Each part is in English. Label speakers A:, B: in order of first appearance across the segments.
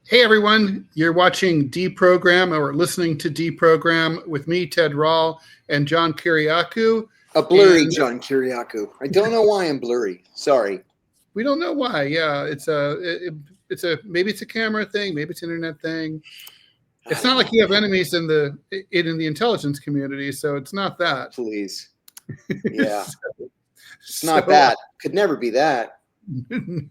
A: Hey everyone, you're watching DeProgram or listening to DeProgram with me, Ted Rall, and John Kiriakou.
B: A blurry John Kiriakou. I don't know why I'm blurry. Sorry.
A: We don't know why. Yeah, maybe it's a camera thing, maybe it's an internet thing. It's not like you have enemies in the intelligence community, so it's not that.
B: Please. Yeah. It's not that. Could never be that.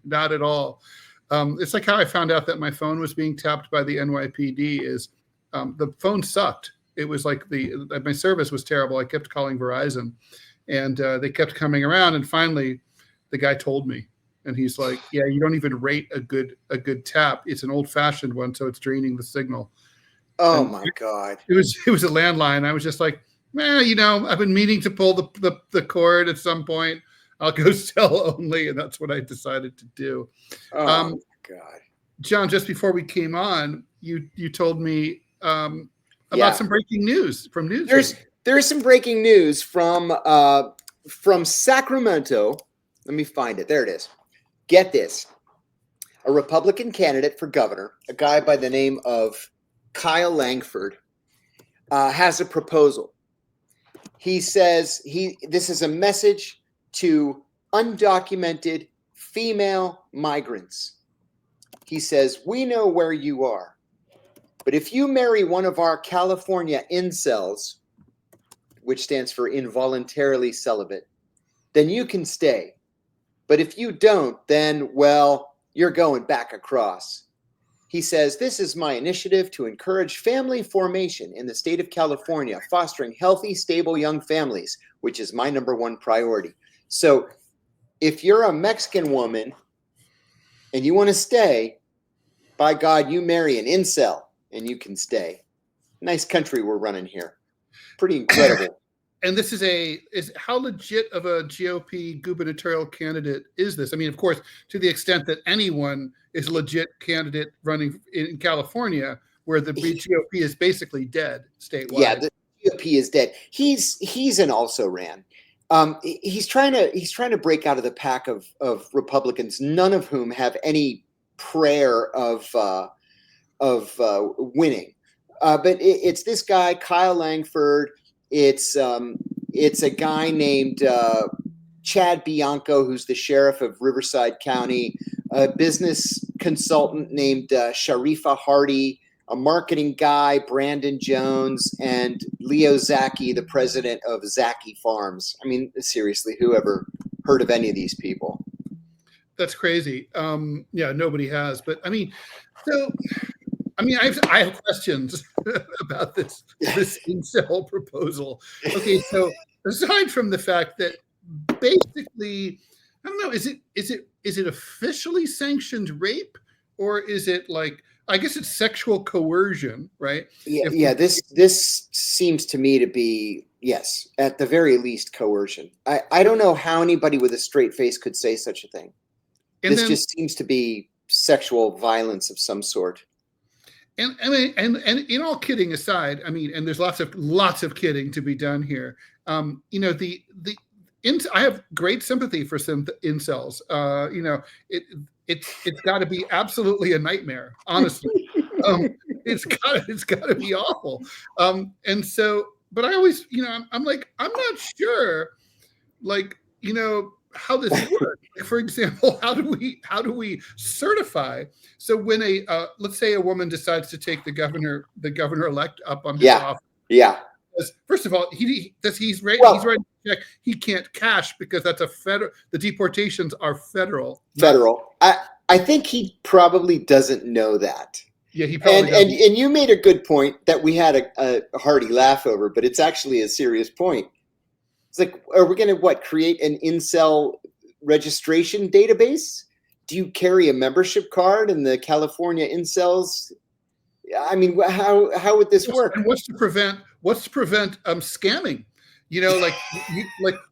A: Not at all. It's like how I found out that my phone was being tapped by the NYPD is the phone sucked. It was like my service was terrible. I kept calling Verizon and they kept coming around. And finally the guy told me, and he's like, yeah, you don't even rate a good tap. It's an old fashioned one. So it's draining the signal.
B: Oh my God.
A: It was a landline. I was just like, man, I've been meaning to pull the cord at some point. I'll go cell only, and that's what I decided to do.
B: Oh my God,
A: John! Just before we came on, you told me about some breaking news from news.
B: There's some breaking news from Sacramento. Let me find it. There it is. Get this: a Republican candidate for governor, a guy by the name of Kyle Langford, has a proposal. He says this is a message to undocumented female migrants. He says, we know where you are, but if you marry one of our California incels, which stands for involuntarily celibate, then you can stay. But if you don't, then, well, you're going back across. He says, this is my initiative to encourage family formation in the state of California, fostering healthy, stable young families, which is my #1 priority. So if you're a Mexican woman and you want to stay, by God, you marry an incel and you can stay. Nice country we're running here. Pretty incredible.
A: And this is how legit of a GOP gubernatorial candidate is this? I mean, of course, to the extent that anyone is a legit candidate running in California, where the GOP is basically dead statewide.
B: Yeah, the GOP is dead. He's an also-ran. He's trying to break out of the pack of Republicans, none of whom have any prayer of winning. But it's this guy, Kyle Langford. It's a guy named Chad Bianco, who's the sheriff of Riverside County, a business consultant named Sharifa Hardy, a marketing guy, Brandon Jones, and Leo Zaki, the president of Zaki Farms. I mean, seriously, who ever heard of any of these people?
A: That's crazy. Yeah, nobody has. But I mean, I have questions about this incel proposal. Okay, so aside from the fact that basically, I don't know, is it officially sanctioned rape, or is it like, I guess it's sexual coercion, right?
B: Yeah. This seems to me to be, yes, at the very least, coercion. I don't know how anybody with a straight face could say such a thing. This just seems to be sexual violence of some sort.
A: And I mean, and in all kidding aside, I mean, and there's lots of kidding to be done here. I have great sympathy for some incels. It's got to be absolutely a nightmare, honestly. It's got to be awful. And so, but I always, I'm like, I'm not sure, how this works. Like, for example, how do we certify? So when let's say a woman decides to take the governor-elect up on his office. Yeah. First of all, he's writing a check he can't cash because that's the deportations are federal.
B: Federal. I think he probably doesn't know that.
A: Yeah, he probably
B: doesn't. And you made a good point that we had a hearty laugh over, but it's actually a serious point. It's like, are we going to create an incel registration database? Do you carry a membership card in the California incels? I mean, how would this work?
A: And what's to prevent scamming?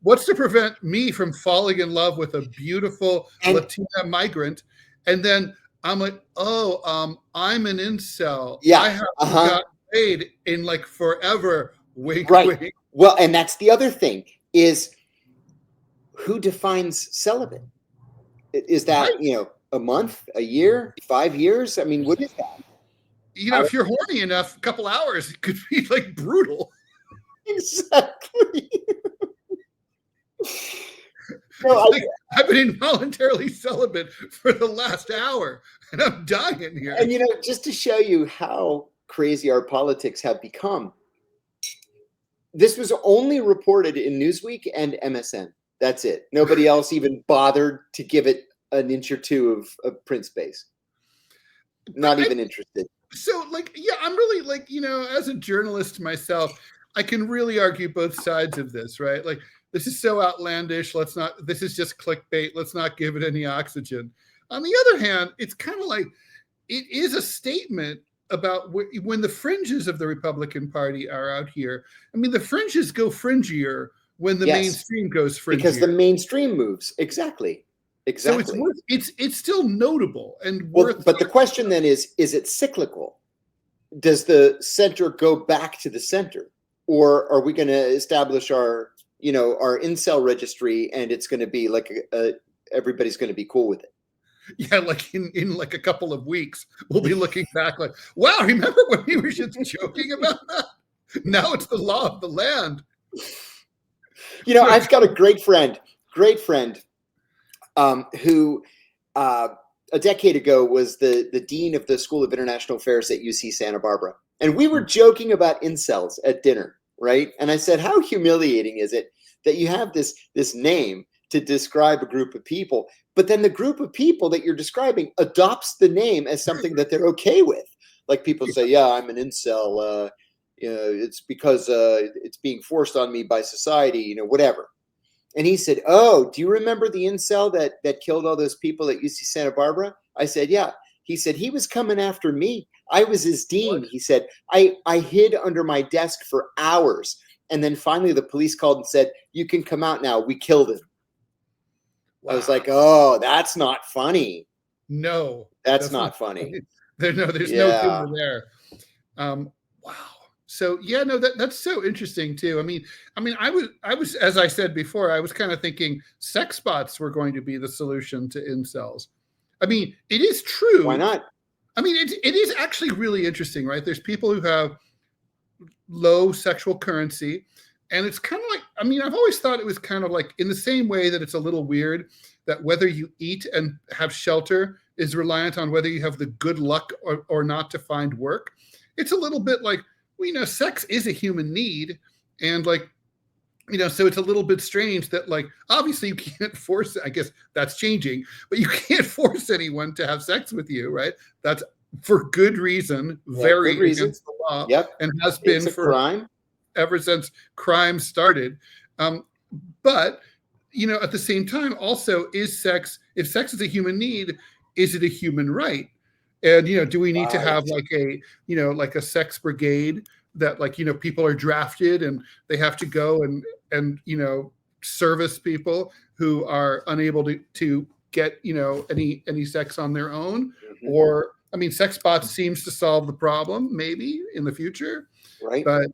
A: What's to prevent me from falling in love with a beautiful Latina migrant, and then I'm like, I'm an incel.
B: Yeah,
A: I haven't got paid in forever. Wink,
B: right.
A: Wink.
B: Well, and that's the other thing is, who defines celibate? Is that, a month, a year, 5 years? I mean, what is that?
A: If you're horny enough, a couple hours, it could be like brutal.
B: Exactly.
A: I've been involuntarily celibate for the last hour, and I'm dying here.
B: And just to show you how crazy our politics have become, this was only reported in Newsweek and MSN. That's it. Nobody else even bothered to give it an inch or two of print space. Not even interested.
A: So, I'm really as a journalist myself, I can really argue both sides of this, right? Like, this is so outlandish. This is just clickbait. Let's not give it any oxygen. On the other hand, it's kind of like, it is a statement about when the fringes of the Republican Party are out here. I mean, the fringes go fringier when the mainstream goes fringier.
B: Because the mainstream moves. Exactly.
A: So it's still notable and
B: worth. But the question then is it cyclical? Does the center go back to the center? Or are we going to establish our incel registry, and it's going to be like everybody's going to be cool with it?
A: Yeah, like in like a couple of weeks, we'll be looking back like, wow, remember when we were just joking about that? Now it's the law of the land.
B: I've got a great friend who a decade ago was the dean of the School of International Affairs at UC Santa Barbara. And we were joking about incels at dinner, right? And I said, how humiliating is it that you have this name to describe a group of people, but then the group of people that you're describing adopts the name as something that they're okay with? Like, people say, yeah, I'm an incel. It's because it's being forced on me by society, whatever. And he said, oh, do you remember the incel that killed all those people at UC Santa Barbara? I said, yeah. He said, he was coming after me. I was his dean. What? He said, I hid under my desk for hours. And then finally the police called and said, you can come out now. We killed him. Wow. I was like, oh, that's not funny.
A: No.
B: That's not funny.
A: There's no humor there. Wow. So that's so interesting too. I mean, I was, as I said before, I was kind of thinking sex bots were going to be the solution to incels. I mean, it is true.
B: Why not?
A: I mean, it is actually really interesting, right? There's people who have low sexual currency, and it's kind of like, I mean, I've always thought it was kind of like, in the same way that it's a little weird that whether you eat and have shelter is reliant on whether you have the good luck or not to find work. It's a little bit like, well, sex is a human need, and so it's a little bit strange that, like, obviously you can't force, I guess that's changing, but you can't force anyone to have sex with you, right? That's for good reason, very good reason. Against the law, and has been for
B: crime
A: ever since crime started. But at the same time, also, if sex is a human need, is it a human right? And do we need to have like a sex brigade that, like, people are drafted and they have to go and service people who are unable to get any sex on their own? Mm-hmm. Or, I mean, sex bots seems to solve the problem maybe in the future,
B: right?
A: But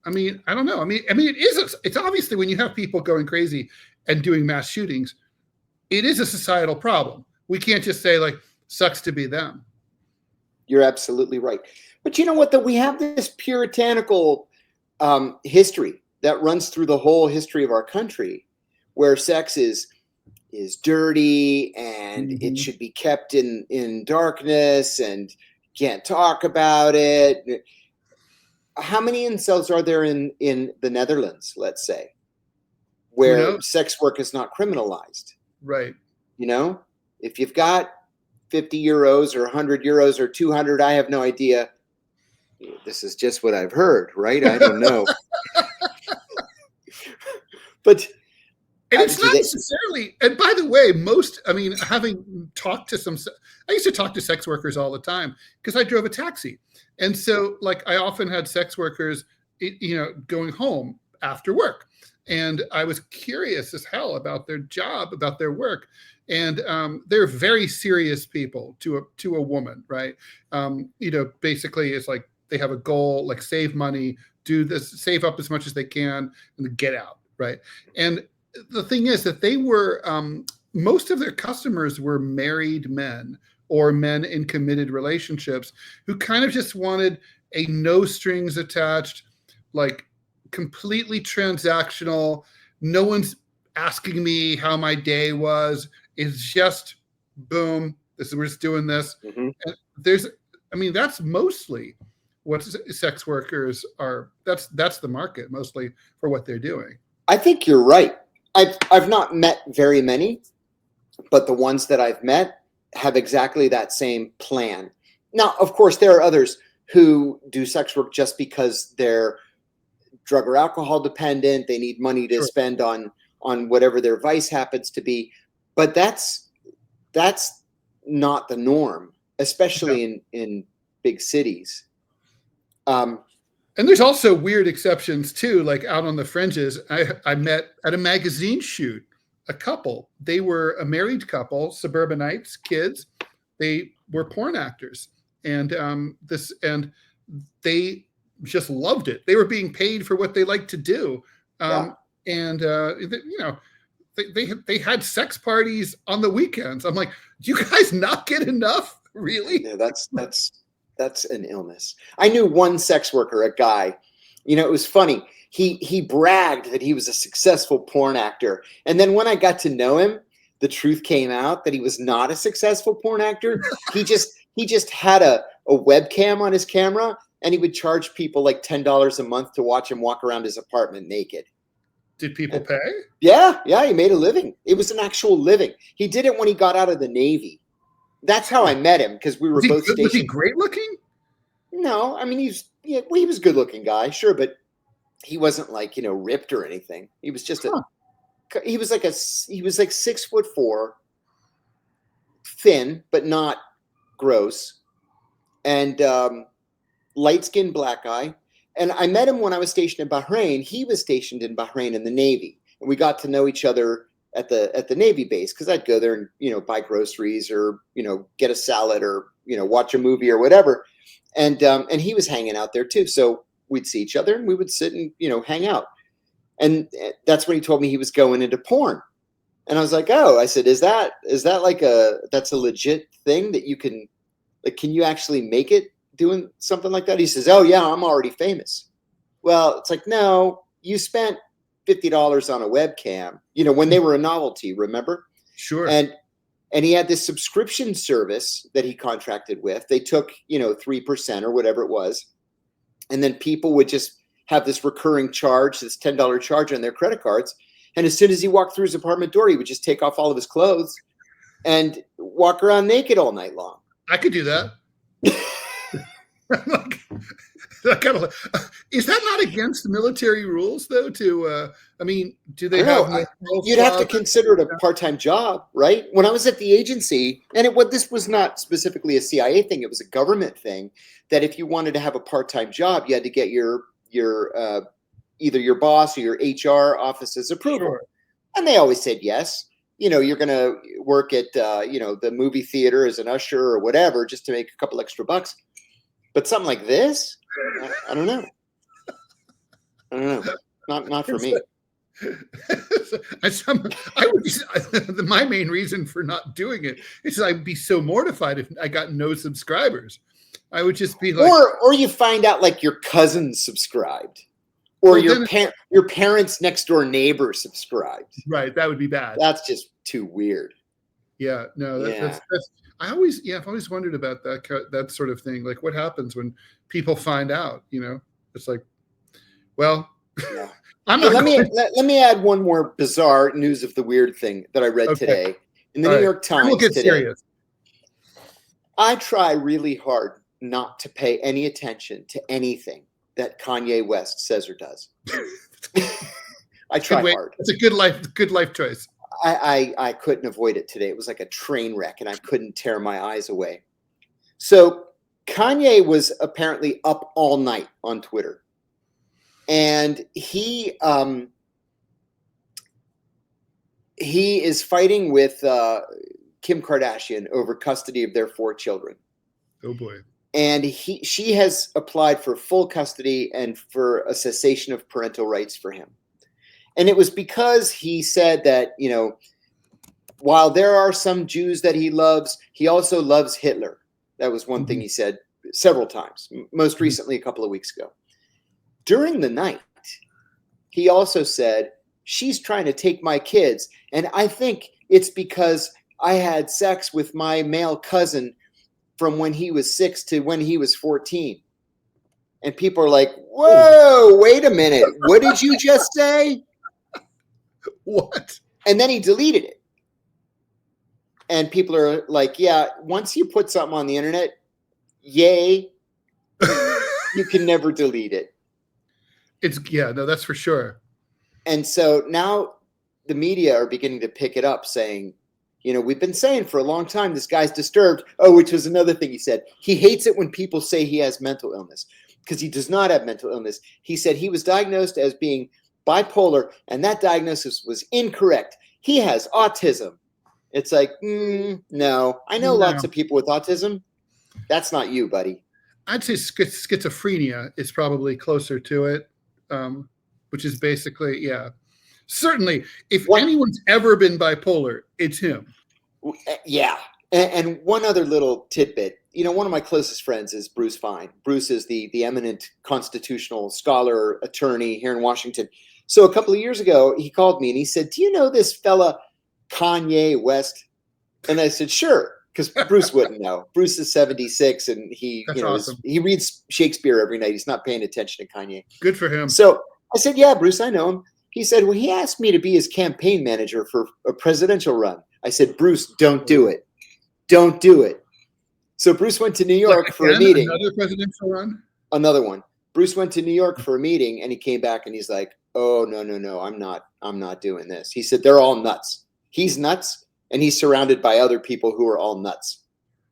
A: I mean, I don't know. I mean, it's obviously, when you have people going crazy and doing mass shootings, it is a societal problem. We can't just say, like, sucks to be them.
B: You're absolutely right. But you know what, though? We have this puritanical history that runs through the whole history of our country, where sex is dirty and mm-hmm. it should be kept in darkness and can't talk about it. How many incels are there in the Netherlands, let's say, where sex work is not criminalized?
A: Right.
B: If you've got 50 euros or 100 euros or 200, I have no idea. This is just what I've heard, right? I don't know. But
A: and it's not necessarily, and by the way, having talked to I used to talk to sex workers all the time because I drove a taxi. And so, like, I often had sex workers, going home after work. And I was curious as hell about their job, about their work. And they're very serious people to a woman, right? Basically it's like they have a goal, like, save money, do this, save up as much as they can, and get out, right? And the thing is that they were most of their customers were married men or men in committed relationships who kind of just wanted a no strings attached, like completely transactional. No one's asking me how my day was. It's just boom. We're just doing this.
B: Mm-hmm.
A: And that's mostly what sex workers are. That's the market mostly for what they're doing.
B: I think you're right. I've not met very many, but the ones that I've met have exactly that same plan. Now, of course, there are others who do sex work just because they're drug or alcohol dependent. They need money to spend on whatever their vice happens to be. But that's not the norm, especially in big cities.
A: And there's also weird exceptions too, like out on the fringes. I met at a magazine shoot a couple. They were a married couple, suburbanites, kids. They were porn actors, and they just loved it. They were being paid for what they like to do, and they had sex parties on the weekends. I'm like, do you guys not get enough? Really?
B: Yeah, that's an illness. I knew one sex worker, a guy. It was funny. He bragged that he was a successful porn actor, and then when I got to know him, the truth came out that he was not a successful porn actor. He just had a webcam on his camera, and he would charge people like $10 a month to watch him walk around his apartment naked.
A: Did people pay?
B: Yeah, he made a living. It was an actual living. He did it when he got out of the Navy. That's how I met him, because we were both stationed.
A: Was he great looking?
B: No, I mean he was a good looking guy, sure, but he wasn't like ripped or anything. He was just he was like 6'4", thin but not gross, and light skinned black guy. And I met him when I was stationed in Bahrain. He was stationed in Bahrain in the Navy, and we got to know each other at the Navy base, because I'd go there and buy groceries or get a salad or watch a movie or whatever, and he was hanging out there too. So we'd see each other and we would sit and hang out. And that's when he told me he was going into porn, and I was like, oh, I said, is that like that's a legit thing that you can, like, can you actually make it doing something like that? He says, oh yeah, I'm already famous. Well, it's like, no, you spent $50 on a webcam, when they were a novelty, remember?
A: Sure.
B: And he had this subscription service that he contracted with. They took, 3% or whatever it was. And then people would just have this recurring charge, this $10 charge on their credit cards. And as soon as he walked through his apartment door, he would just take off all of his clothes and walk around naked all night long.
A: I could do that. Is that not against the military rules, though? Do they have?
B: You'd have to consider it a part-time job, right? When I was at the agency, and this was not specifically a CIA thing; it was a government thing. That if you wanted to have a part-time job, you had to get your either your boss or your HR office's approval,
A: Sure.
B: And they always said yes. You're going to work at the movie theater as an usher or whatever, just to make a couple extra bucks. But something like this, I don't know. Not for me.
A: My main reason for not doing it is I'd be so mortified if I got no subscribers. I would just be like,
B: or you find out like your cousin subscribed, or your parents' next door neighbor subscribed.
A: Right, that would be bad.
B: That's just too weird.
A: Yeah, no, that's I've always wondered about that sort of thing. Like, what happens when people find out? It's like, well,
B: yeah.
A: Let
B: me add one more bizarre news of the weird thing that I read today in the New York Times.
A: We'll get serious.
B: I try really hard not to pay any attention to anything that Kanye West says or does. I try hard.
A: It's a good life choice.
B: I couldn't avoid it today. It was like a train wreck, and I couldn't tear my eyes away. So Kanye was apparently up all night on Twitter, and he is fighting with Kim Kardashian over custody of their 4 children.
A: Oh boy.
B: And she has applied for full custody and for a cessation of parental rights for him. And it was because he said that, while there are some Jews that he loves, he also loves Hitler. That was one thing he said several times, most recently a couple of weeks ago. During the night, he also said, she's trying to take my kids. And I think it's because I had sex with my male cousin from when he was 6 to when he was 14. And people are like, whoa, wait a minute. What did you just say?
A: What?
B: And then he deleted it. And people are like, yeah, once you put something on the internet, yay, you can never delete it.
A: No, that's for sure.
B: And so now the media are beginning to pick it up, saying, we've been saying for a long time, this guy's disturbed. Oh, which was another thing he said. He hates it when people say he has mental illness, because he does not have mental illness. He said he was diagnosed as being bipolar, and that diagnosis was incorrect. He has autism. It's like, no. I know lots of people with autism. That's not you, buddy.
A: I'd say schizophrenia is probably closer to it, which is basically, certainly, if anyone's ever been bipolar, it's him.
B: Yeah. And one other little tidbit. One of my closest friends is Bruce Fine. Bruce is the eminent constitutional scholar, attorney here in Washington. So a couple of years ago, he called me and he said, do you know this fella Kanye West? And I said, sure, because Bruce wouldn't know. Bruce is 76 and he
A: awesome.
B: He reads Shakespeare every night. He's not paying attention to Kanye.
A: Good for him.
B: So I said, yeah, Bruce, I know him. He said, well, he asked me to be his campaign manager for a presidential run. I said, Bruce, don't do it. Don't do it. So Bruce went to New York for a meeting.
A: Another presidential run?
B: Another one. Bruce went to New York for a meeting and he came back and he's like, oh, no, I'm not doing this. He said, they're all nuts. He's nuts and he's surrounded by other people who are all nuts.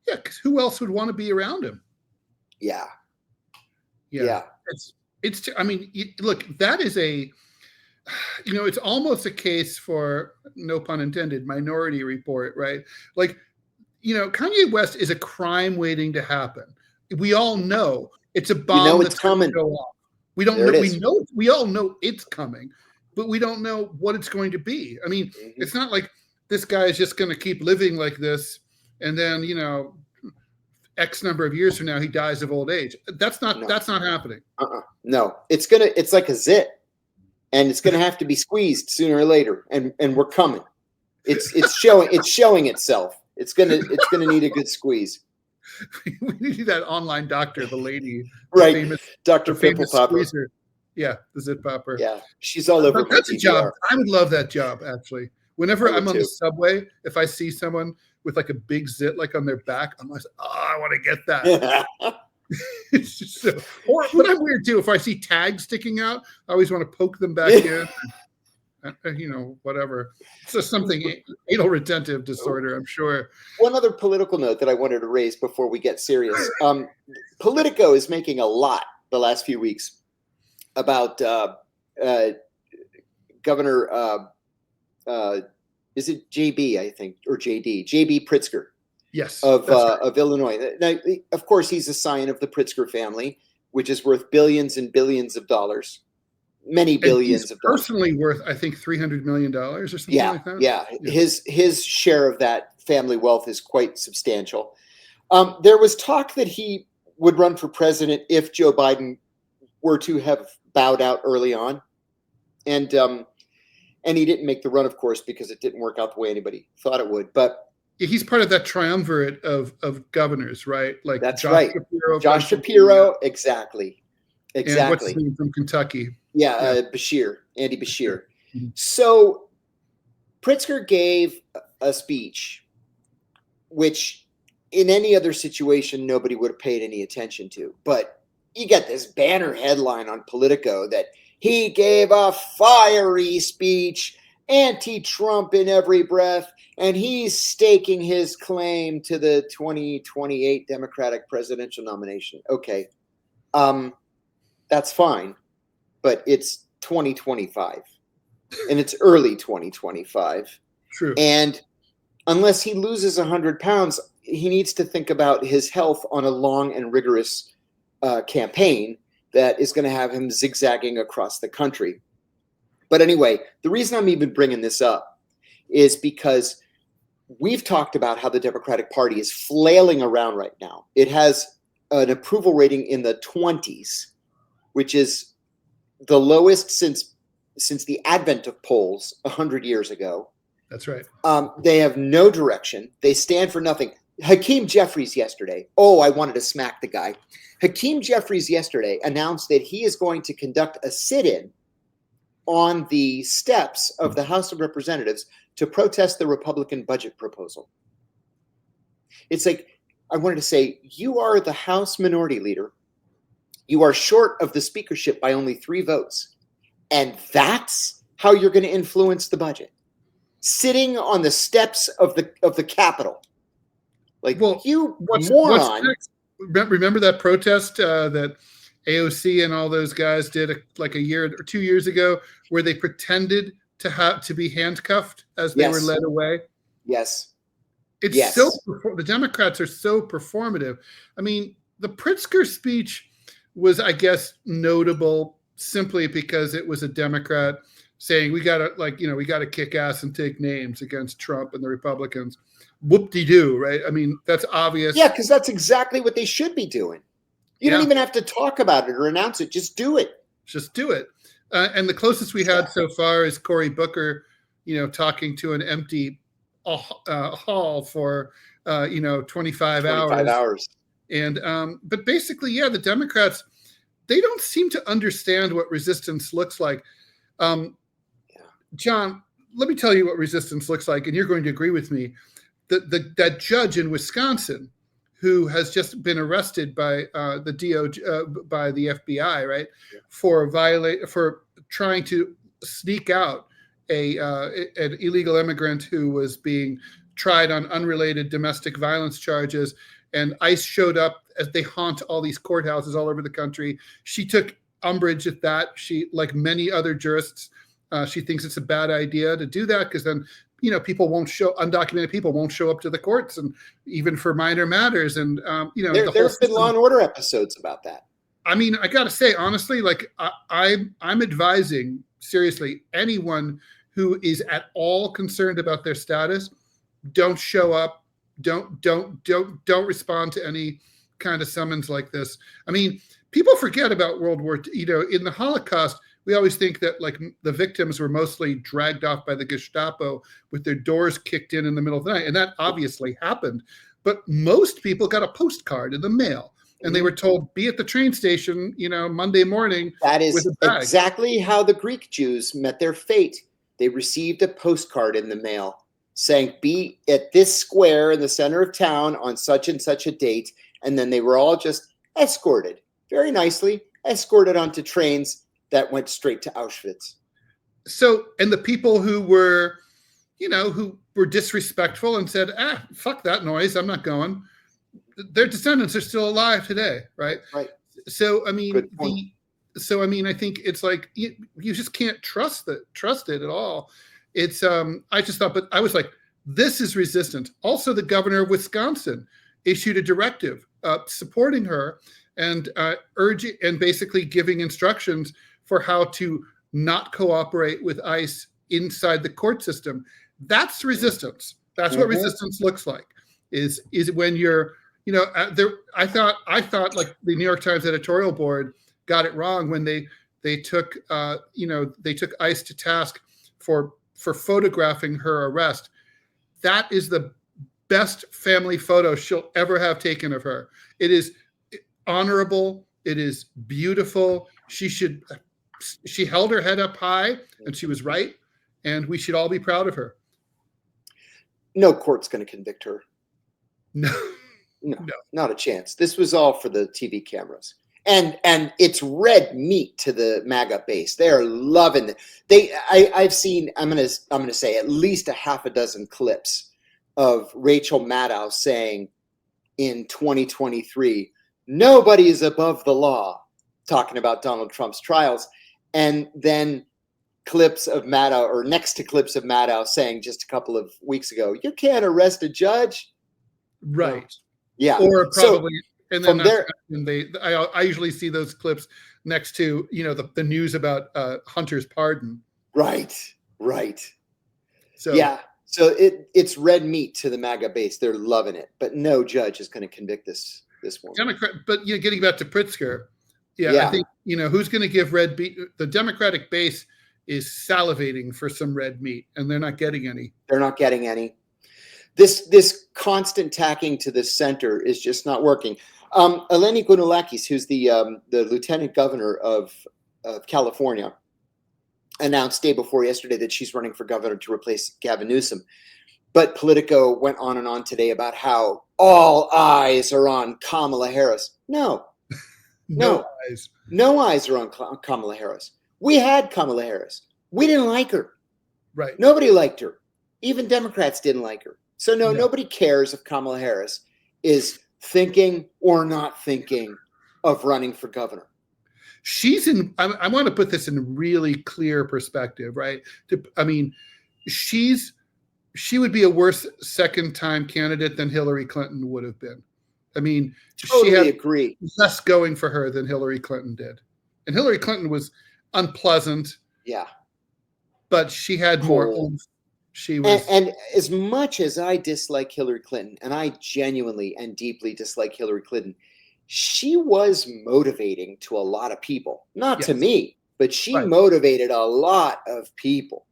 A: Yeah, because who else would want to be around him?
B: Yeah.
A: It's I mean, look, that is it's almost a case for, no pun intended, Minority Report, right? Like, Kanye West is a crime waiting to happen. We all know it's a bomb
B: it's coming.
A: Go off. We don't know. We all know it's coming, but we don't know what it's going to be. I mean, it's not like this guy is just going to keep living like this, and then X number of years from now he dies of old age. That's not happening.
B: No, it's like a zit, and it's gonna have to be squeezed sooner or later, and we're coming. It's showing itself. It's gonna need a good squeeze.
A: We need that online doctor, the lady,
B: right?
A: Famous,
B: Dr. Pimple Popper.
A: Squeezer. Yeah, the zit popper.
B: Yeah, she's all over.
A: That's a job. I would love that job, actually. Whenever I'm on the subway, if I see someone with like a big zit like on their back, I'm like, I want to get that. It's just so, but I'm weird too. If I see tags sticking out, I always want to poke them back in. Whatever. It's just something anal retentive disorder, I'm sure.
B: One other political note that I wanted to raise before we get serious. Politico is making a lot the last few weeks about Governor, is it JB, I think, or JB Pritzker?
A: Yes.
B: Of Illinois. Now, of course, he's a scion of the Pritzker family, which is worth billions and billions of dollars. Many billions of dollars.
A: Personally worth, I think, $300 million or something like that.
B: Yeah. His share of that family wealth is quite substantial. There was talk that he would run for president if Joe Biden were to have bowed out early on. And he didn't make the run, of course, because it didn't work out the way anybody thought it would. But
A: he's part of that triumvirate of governors, right? Like
B: that's right. Josh Shapiro, exactly.
A: And what's his name from Kentucky?
B: Yeah. Andy Bashir. Mm-hmm. So Pritzker gave a speech, which in any other situation, nobody would have paid any attention to. But you get this banner headline on Politico that he gave a fiery speech, anti-Trump in every breath, and he's staking his claim to the 2028 Democratic presidential nomination. Okay. That's fine, but it's 2025 and it's early 2025.
A: True.
B: And unless he loses 100 pounds, he needs to think about his health on a long and rigorous campaign that is going to have him zigzagging across the country. But anyway, the reason I'm even bringing this up is because we've talked about how the Democratic Party is flailing around right now. It has an approval rating in the 20s, which is the lowest since the advent of polls 100 years ago.
A: That's right.
B: They have no direction. They stand for nothing. Hakeem Jeffries yesterday. Oh, I wanted to smack the guy. Hakeem Jeffries yesterday announced that he is going to conduct a sit-in on the steps of the House of Representatives to protest the Republican budget proposal. It's like, I wanted to say, you are the House Minority Leader. You are short of the speakership by only 3 votes. And that's how you're going to influence the budget. Sitting on the steps of the Capitol. Like, well, you moron.
A: Remember that protest that AOC and all those guys did like a year or 2 years ago, where they pretended to be handcuffed as they were led away?
B: Yes.
A: It's so the Democrats are so performative. I mean, the Pritzker speech was, I guess, notable simply because it was a Democrat saying we gotta kick ass and take names against Trump and the Republicans. Whoop-de-doo, right? I mean, that's obvious.
B: Yeah, because that's exactly what they should be doing. You don't even have to talk about it or announce it. Just do it.
A: Just do it. And the closest we had so far is Cory Booker, talking to an empty hall for 25 hours. And but basically, the Democrats, they don't seem to understand what resistance looks like. John, let me tell you what resistance looks like, and you're going to agree with me. That judge in Wisconsin who has just been arrested by the DOJ, by the FBI, right, for trying to sneak out an illegal immigrant who was being tried on unrelated domestic violence charges, and ICE showed up as they haunt all these courthouses all over the country. She took umbrage at that. She, like many other jurists, she thinks it's a bad idea to do that because then undocumented people won't show up to the courts, and even for minor matters. And
B: there's been Law and Order episodes about that.
A: I mean, I got to say honestly, like I'm advising seriously anyone who is at all concerned about their status, don't show up, don't respond to any kind of summons like this. I mean, people forget about World War II. In the Holocaust, we always think that like the victims were mostly dragged off by the Gestapo with their doors kicked in the middle of the night. And that obviously happened. But most people got a postcard in the mail and they were told, be at the train station, Monday morning.
B: That is exactly how the Greek Jews met their fate. They received a postcard in the mail saying, be at this square in the center of town on such and such a date. And then they were all just escorted, very nicely, escorted onto trains that went straight to Auschwitz.
A: So, and the people who were, who were disrespectful and said, fuck that noise, I'm not going, their descendants are still alive today, right?
B: Right.
A: So, I mean, I think it's like, you just can't trust it at all. It's, I just thought, but I was like, this is resistance. Also, the governor of Wisconsin issued a directive supporting her and urging and basically giving instructions for how to not cooperate with ICE inside the court system. That's resistance. That's what resistance looks like. Is when you're, there. I thought like the New York Times editorial board got it wrong when they took ICE to task for photographing her arrest. That is the best family photo she'll ever have taken of her. It is honorable. It is beautiful. She held her head up high and she was right. And we should all be proud of her.
B: No court's going to convict her.
A: No,
B: not a chance. This was all for the TV cameras. And it's red meat to the MAGA base. They are loving it. I've seen, I'm gonna say at least a half a dozen clips of Rachel Maddow saying in 2023, nobody is above the law, talking about Donald Trump's trials. And then clips of Maddow, or next to clips of Maddow saying just a couple of weeks ago, you can't arrest a judge.
A: Right.
B: Yeah.
A: Or probably, and then I usually see those clips next to, the news about Hunter's pardon.
B: Right.
A: So,
B: yeah. So it's red meat to the MAGA base. They're loving it, but no judge is going to convict this woman.
A: Democrat, but getting back to Pritzker,
B: Yeah.
A: I think who's going to give red meat? The Democratic base is salivating for some red meat, and they're not getting any.
B: They're not getting any. This constant tacking to the center is just not working. Eleni Gunulakis, who's the lieutenant governor of California, announced day before yesterday that she's running for governor to replace Gavin Newsom. But Politico went on and on today about how all eyes are on Kamala Harris. No eyes. No eyes are on Kamala Harris. We had Kamala Harris. We didn't like her.
A: Right.
B: Nobody liked her. Even Democrats didn't like her. So nobody cares if Kamala Harris is thinking or not thinking of running for governor.
A: She's in, I want to put this in a really clear perspective, right? She would be a worse second-time candidate than Hillary Clinton would have been.
B: Totally
A: she had
B: agree.
A: less going for her than Hillary Clinton did. And Hillary Clinton was unpleasant.
B: Yeah.
A: But she had more oomph. She was,
B: and as much as I dislike Hillary Clinton, and I genuinely and deeply dislike Hillary Clinton, she was motivating to a lot of people. Not to me, but she motivated a lot of people.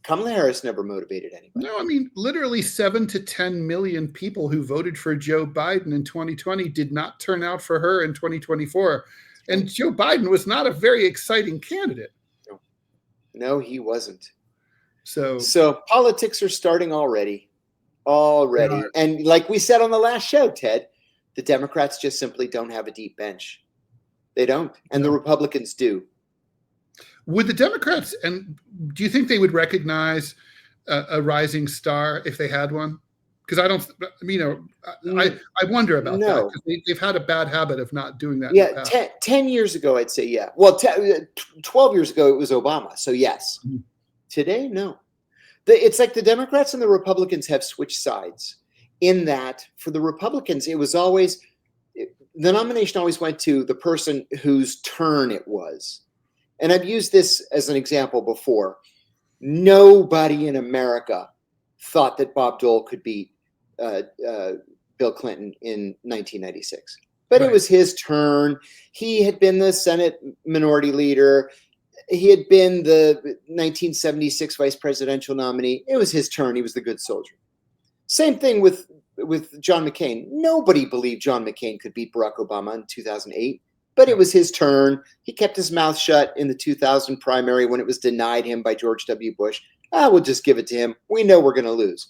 B: Kamala Harris never motivated anybody.
A: No, literally 7 to 10 million people who voted for Joe Biden in 2020 did not turn out for her in 2024. And Joe Biden was not a very exciting candidate.
B: No, he wasn't.
A: So
B: politics are starting already. And like we said on the last show, Ted, the Democrats just simply don't have a deep bench. They don't. And the Republicans do.
A: Would the Democrats, and do you think they would recognize a rising star if they had one? Because I don't, I wonder about that. Because they've had a bad habit of not doing that.
B: Yeah, 10 years ago, I'd say yeah. Well, 12 years ago, it was Obama. So yes. Mm-hmm. Today, no. It's like the Democrats and the Republicans have switched sides in that for the Republicans, it was always, the nomination always went to the person whose turn it was. And I've used this as an example before. Nobody in America thought that Bob Dole could beat Bill Clinton in 1996. But it was his turn. He had been the Senate minority leader. He had been the 1976 vice presidential nominee. It was his turn. He was the good soldier. Same thing with John McCain. Nobody believed John McCain could beat Barack Obama in 2008, but it was his turn. He kept his mouth shut in the 2000 primary when it was denied him by George W. Bush. We'll just give it to him. We know we're going to lose.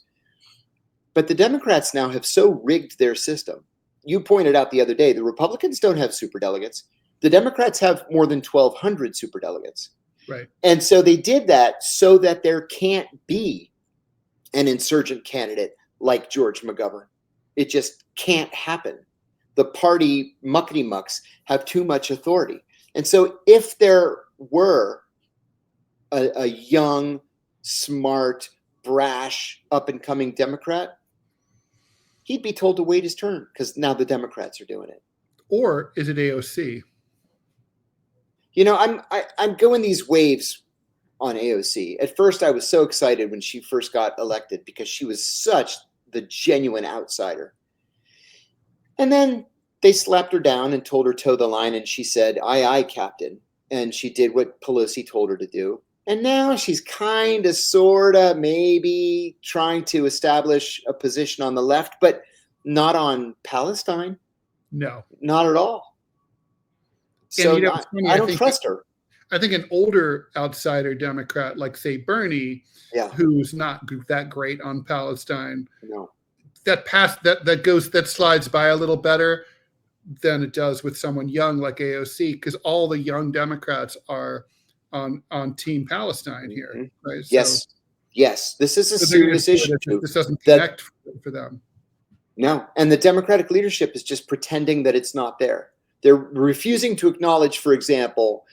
B: But the Democrats now have so rigged their system. You pointed out the other day, the Republicans don't have superdelegates. The Democrats have more than 1,200 superdelegates.
A: Right.
B: And so they did that so that there can't be an insurgent candidate like George McGovern. It just can't happen. The party muckety-mucks have too much authority. And so if there were a young, smart, brash, up-and-coming Democrat, he'd be told to wait his turn because now the Democrats are doing it.
A: Or is it AOC?
B: I'm going these waves on AOC. At first, I was so excited when she first got elected because she was such the genuine outsider. And then they slapped her down and told her toe the line, and she said, "Aye, aye, Captain." And she did what Pelosi told her to do. And now she's kind of, sort of, maybe trying to establish a position on the left, but not on Palestine.
A: No.
B: Not at all. So I don't trust her.
A: I think an older outsider Democrat, like say Bernie, who's not that great on Palestine, that slides by a little better than it does with someone young like AOC, because all the young Democrats are on Team Palestine here, right?
B: Yes. This is a serious issue.
A: This doesn't connect for them.
B: No, and the Democratic leadership is just pretending that it's not there. They're refusing to acknowledge, for example,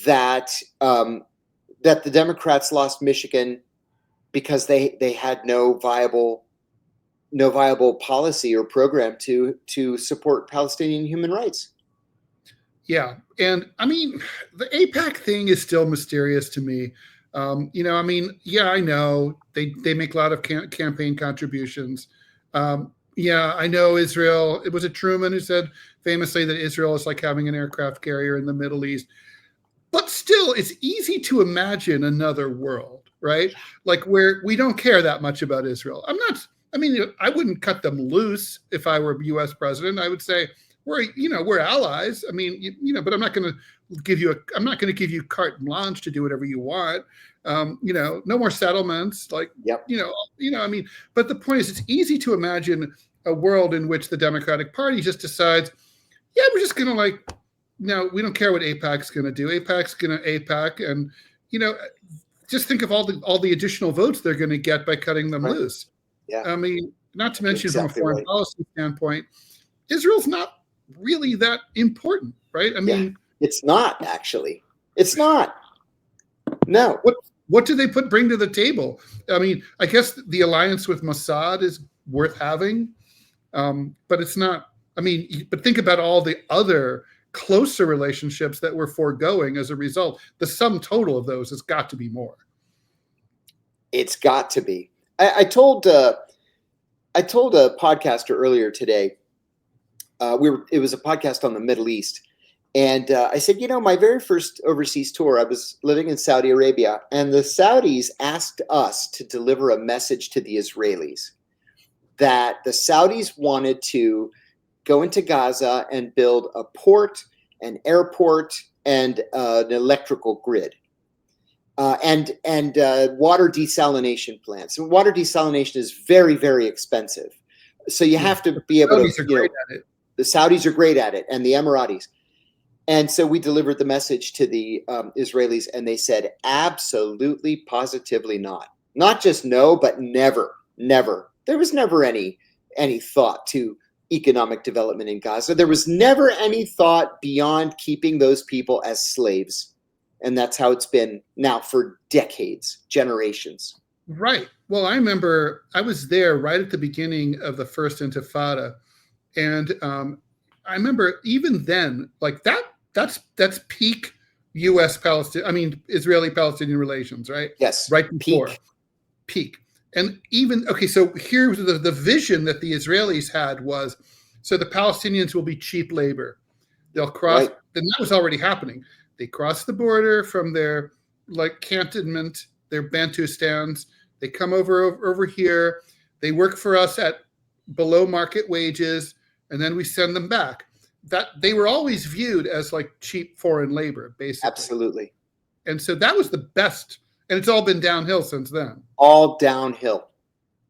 B: that the Democrats lost Michigan because they had no viable policy or program to support Palestinian human rights. Yeah,
A: and the AIPAC thing is still mysterious to me. I mean, yeah, I know they make a lot of campaign contributions. Yeah, I know Israel. It was Truman who said famously that Israel is like having an aircraft carrier in the Middle East. But still, it's easy to imagine another world, right? Like where we don't care that much about Israel. I mean, I wouldn't cut them loose if I were U.S. president. I would say we're allies. I mean, but I'm not going to give you carte blanche to do whatever you want. No more settlements. Like,
B: Yep.
A: I mean, but the point is, it's easy to imagine a world in which the Democratic Party just decides, yeah, we're just going to no, we don't care what AIPAC's going to do. AIPAC's going to AIPAC, and just think of all the additional votes they're going to get by cutting them loose.
B: Yeah.
A: I mean, not to mention
B: Exactly
A: from a foreign policy standpoint, Israel's not really that important, right? I mean,
B: it's not actually. It's not. No.
A: What do they bring to the table? I mean, I guess the alliance with Mossad is worth having, but it's not. I mean, but think about all the other closer relationships that we're foregoing as a result. The sum total of those has got to be more.
B: It's got to be. I told a podcaster earlier today. It was a podcast on the Middle East, and I said, my very first overseas tour, I was living in Saudi Arabia, and the Saudis asked us to deliver a message to the Israelis that the Saudis wanted to go into Gaza and build a port, an airport, and an electrical grid, and water desalination plants. And water desalination is very, very expensive, so you have to be able to. The Saudis are great at it, and the Emiratis. And so we delivered the message to the Israelis, and they said, absolutely, positively not. Not just no, but never, never. There was never any thought to economic development in Gaza. There was never any thought beyond keeping those people as slaves. And that's how it's been now for decades, generations.
A: Right. Well, I remember I was there right at the beginning of the first Intifada. And I remember even then, like that's peak Israeli-Palestinian relations, right?
B: Yes.
A: Right before. Peak. And even, okay, so here's the vision that the Israelis had was, so the Palestinians will be cheap labor. They'll cross, and that was already happening. They cross the border from their cantonment, their Bantustans. They come over here. They work for us at below market wages, and then we send them back. That they were always viewed as like cheap foreign labor, basically.
B: Absolutely.
A: And so that was the best. And it's all been downhill since then.
B: All downhill.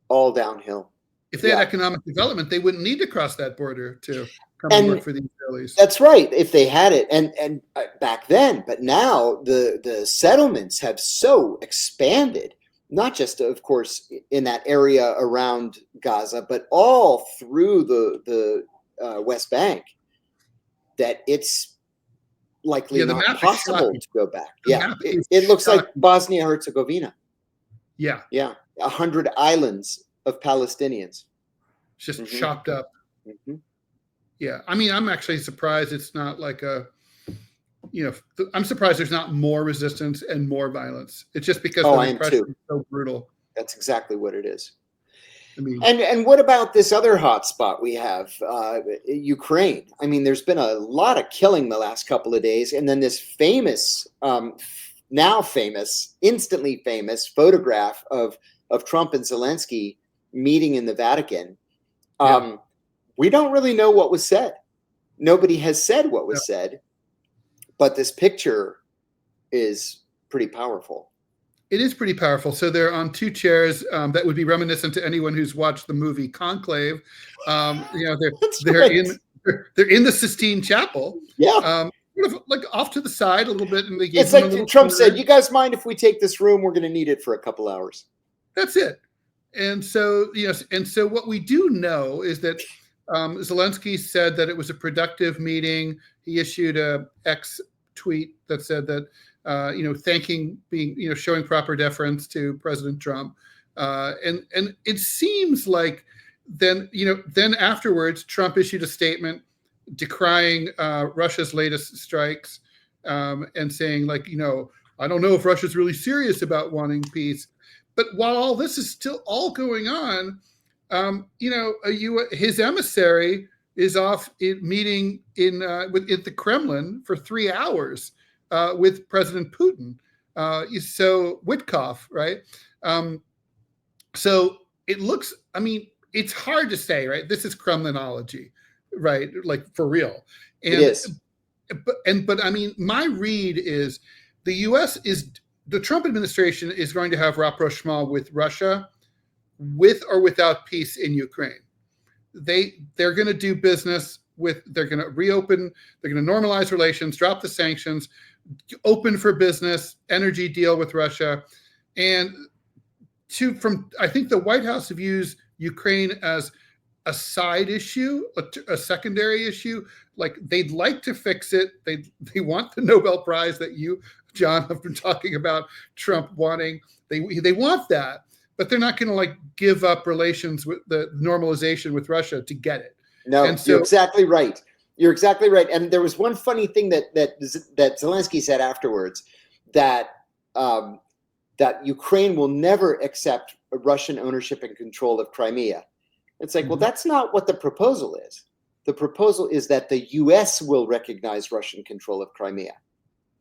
B: All downhill.
A: If they had economic development, they wouldn't need to cross that border to come and work for the Israelis.
B: That's right, if they had it. And back then, but now the settlements have so expanded, not just, of course, in that area around Gaza, but all through the West Bank, that it's likely not possible to go back. It looks like Bosnia-Herzegovina.
A: Yeah.
B: 100 islands of Palestinians.
A: Just chopped up. Yeah. I mean, I'm actually surprised it's not like I'm surprised there's not more resistance and more violence. It's just because the repression is so brutal.
B: That's exactly what it is.
A: I mean,
B: and what about this other hot spot we have, Ukraine? I mean, there's been a lot of killing the last couple of days, and then this famous, instantly famous photograph of Trump and Zelensky meeting in the Vatican. We don't really know what was said. Nobody has said what was said, but this picture is pretty powerful.
A: It is pretty powerful. So they're on two chairs that would be reminiscent to anyone who's watched the movie Conclave. They're in the Sistine Chapel.
B: Yeah.
A: Like off to the side a little bit. And
B: it's like Trump said, you guys mind if we take this room? We're going to need it for a couple hours.
A: That's it. And so, so what we do know is that Zelensky said that it was a productive meeting. He issued a X tweet that said that, showing proper deference to President Trump. And it seems like then afterwards, Trump issued a statement decrying Russia's latest strikes and saying I don't know if Russia's really serious about wanting peace. But while all this is still all going on, his emissary is off meeting at the Kremlin for 3 hours with President Putin. So Witkoff, right? So it looks, it's hard to say, right? This is Kremlinology, right? Like for real. And,
B: it is.
A: But my read is the Trump administration is going to have rapprochement with Russia, with or without peace in Ukraine. They're going to do business they're going to reopen, they're going to normalize relations, drop the sanctions, open for business, energy deal with Russia. And I think the White House views Ukraine as a side issue, a secondary issue. Like they'd like to fix it. They want the Nobel Prize that you, John, have been talking about Trump wanting. They want that, but they're not going to give up relations with the normalization with Russia to get it.
B: No, you're exactly right. You're exactly right. And there was one funny thing that Zelensky said afterwards, that Ukraine will never accept Russian ownership and control of Crimea. It's like, well, that's not what the proposal is. The proposal is that the U.S. will recognize Russian control of Crimea.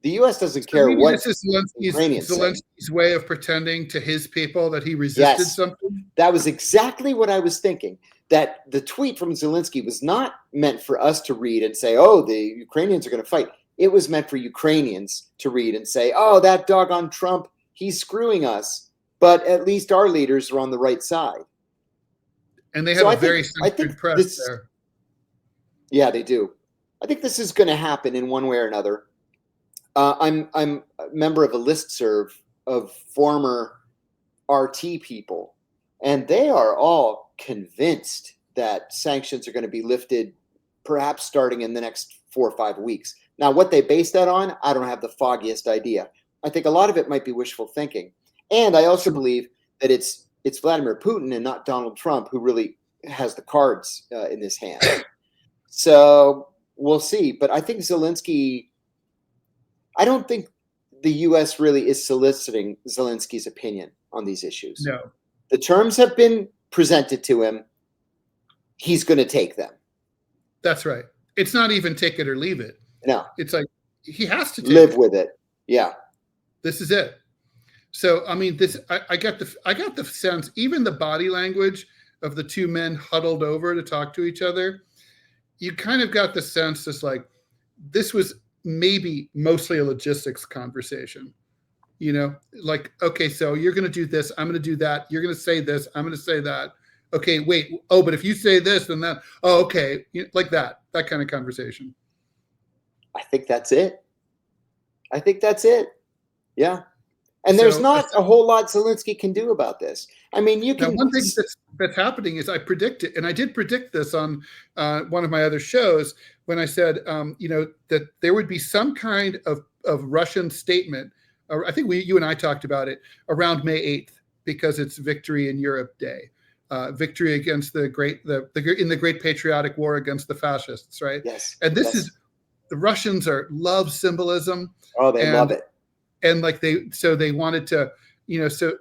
B: The U.S. doesn't care what
A: this is Zelensky's way of pretending to his people that he resisted something.
B: That was exactly what I was thinking. That the tweet from Zelensky was not meant for us to read and say, oh, the Ukrainians are going to fight. It was meant for Ukrainians to read and say, oh, that doggone Trump, he's screwing us. But at least our leaders are on the right side.
A: And they have a very censored press there.
B: Yeah, they do. I think this is going to happen in one way or another. I'm a member of a listserv of former RT people, and they are all convinced that sanctions are going to be lifted perhaps starting in the next 4 or 5 weeks. Now, what they base that on, I don't have the foggiest idea. I think a lot of it might be wishful thinking. And I also believe that it's Vladimir Putin and not Donald Trump who really has the cards in his hand. So we'll see. But I think Zelensky, I don't think the U.S. really is soliciting Zelensky's opinion on these issues.
A: No.
B: The terms have been presented to him. He's going to take them.
A: That's right. It's not even take it or leave it.
B: No.
A: It's like he has to
B: live with it. Yeah.
A: This is it. So, I got the sense, even the body language of the two men huddled over to talk to each other, you kind of got the sense this was maybe mostly a logistics conversation. Okay, so you're going to do this, I'm going to do that. You're going to say this, I'm going to say that. Okay, wait. Oh, but if you say this, then that. Oh, okay. Like that kind of conversation.
B: I think that's it. Yeah. And there's not a whole lot Zelensky can do about this. You can.
A: Now, one thing that's happening is I predict it, and I did predict this on one of my other shows when I said, that there would be some kind of Russian statement. I think you and I talked about it around May 8th because it's Victory in Europe Day, victory against the Great Patriotic War against the fascists, right?
B: Yes.
A: And this is the Russians love symbolism.
B: Oh, they love it.
A: And they wanted to,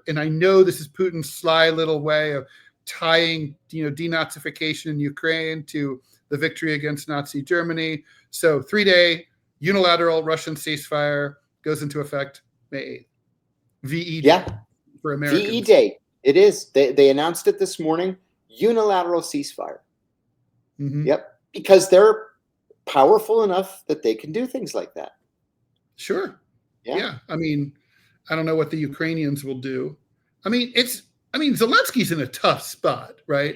A: and I know this is Putin's sly little way of tying, denazification in Ukraine to the victory against Nazi Germany. So 3-day unilateral Russian ceasefire goes into effect May 8th. VE Day for Americans.
B: VE Day. It is. They announced it this morning. Unilateral ceasefire.
A: Mm-hmm.
B: Yep. Because they're powerful enough that they can do things like that.
A: Sure.
B: Yeah.
A: I don't know what the Ukrainians will do. Zelensky's in a tough spot, right?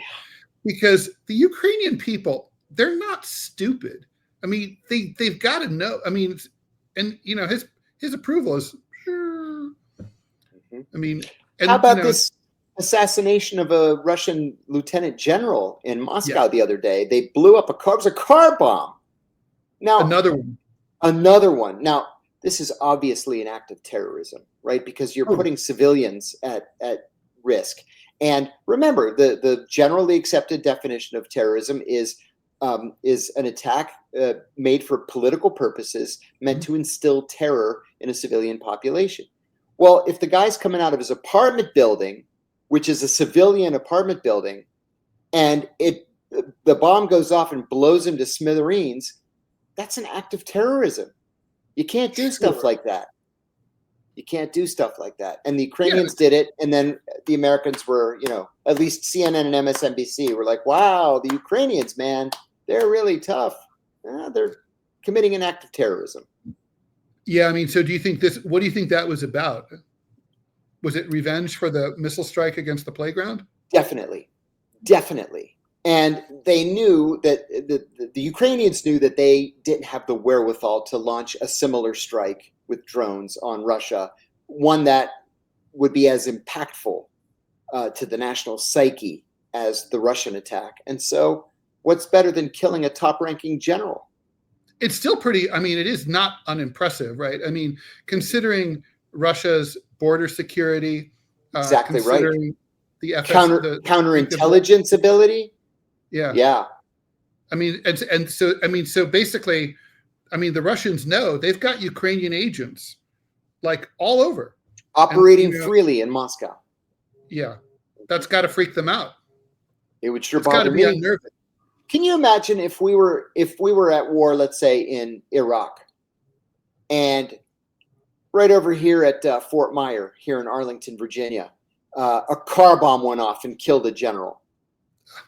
A: Because the Ukrainian people, they're not stupid. They've got to know. His approval is.
B: How about this assassination of a Russian lieutenant general in Moscow the other day? They blew up a car bomb. Now another one. Now, this is obviously an act of terrorism, right? Because you're putting civilians at risk. And remember, the generally accepted definition of terrorism is is an attack made for political purposes, meant to instill terror in a civilian population. Well, if the guy's coming out of his apartment building, which is a civilian apartment building, and the bomb goes off and blows him to smithereens, that's an act of terrorism. You can't do stuff like that. You can't do stuff like that. And the Ukrainians did it, and then the Americans were, at least CNN and MSNBC were like, wow, the Ukrainians, man, they're really tough. They're committing an act of terrorism.
A: Yeah, I mean, so what do you think that was about? Was it revenge for the missile strike against the playground?
B: Definitely. And they knew that the Ukrainians knew that they didn't have the wherewithal to launch a similar strike with drones on Russia, one that would be as impactful to the national psyche as the Russian attack. And so what's better than killing a top-ranking general?
A: It's still pretty, I mean, it is not unimpressive, right? I mean, considering Russia's border security,
B: exactly right.
A: The
B: counterintelligence ability. Yeah.
A: I mean, so basically, I mean, the Russians know they've got Ukrainian agents like all over,
B: operating freely in Moscow.
A: Yeah, that's got to freak them out.
B: It would sure bother me.
A: Unnerving.
B: Can you imagine if we were at war, let's say in Iraq, and right over here at Fort Myer, here in Arlington, Virginia, a car bomb went off and killed a general,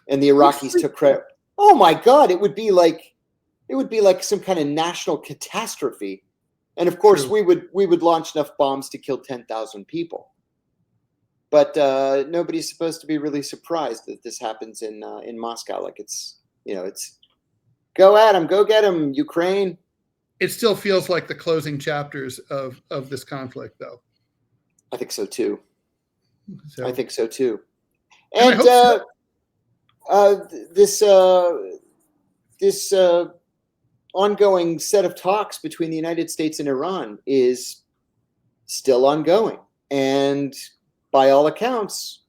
B: and the Iraqis took credit. Oh my God! It would be like some kind of national catastrophe, and of course we would launch enough bombs to kill 10,000 people. But nobody's supposed to be really surprised that this happens in Moscow. Like it's go at them, go get them, Ukraine.
A: It still feels like the closing chapters of this conflict, though.
B: I think so too.
A: I
B: think so too. And this ongoing set of talks between the United States and Iran is still ongoing, and by all accounts,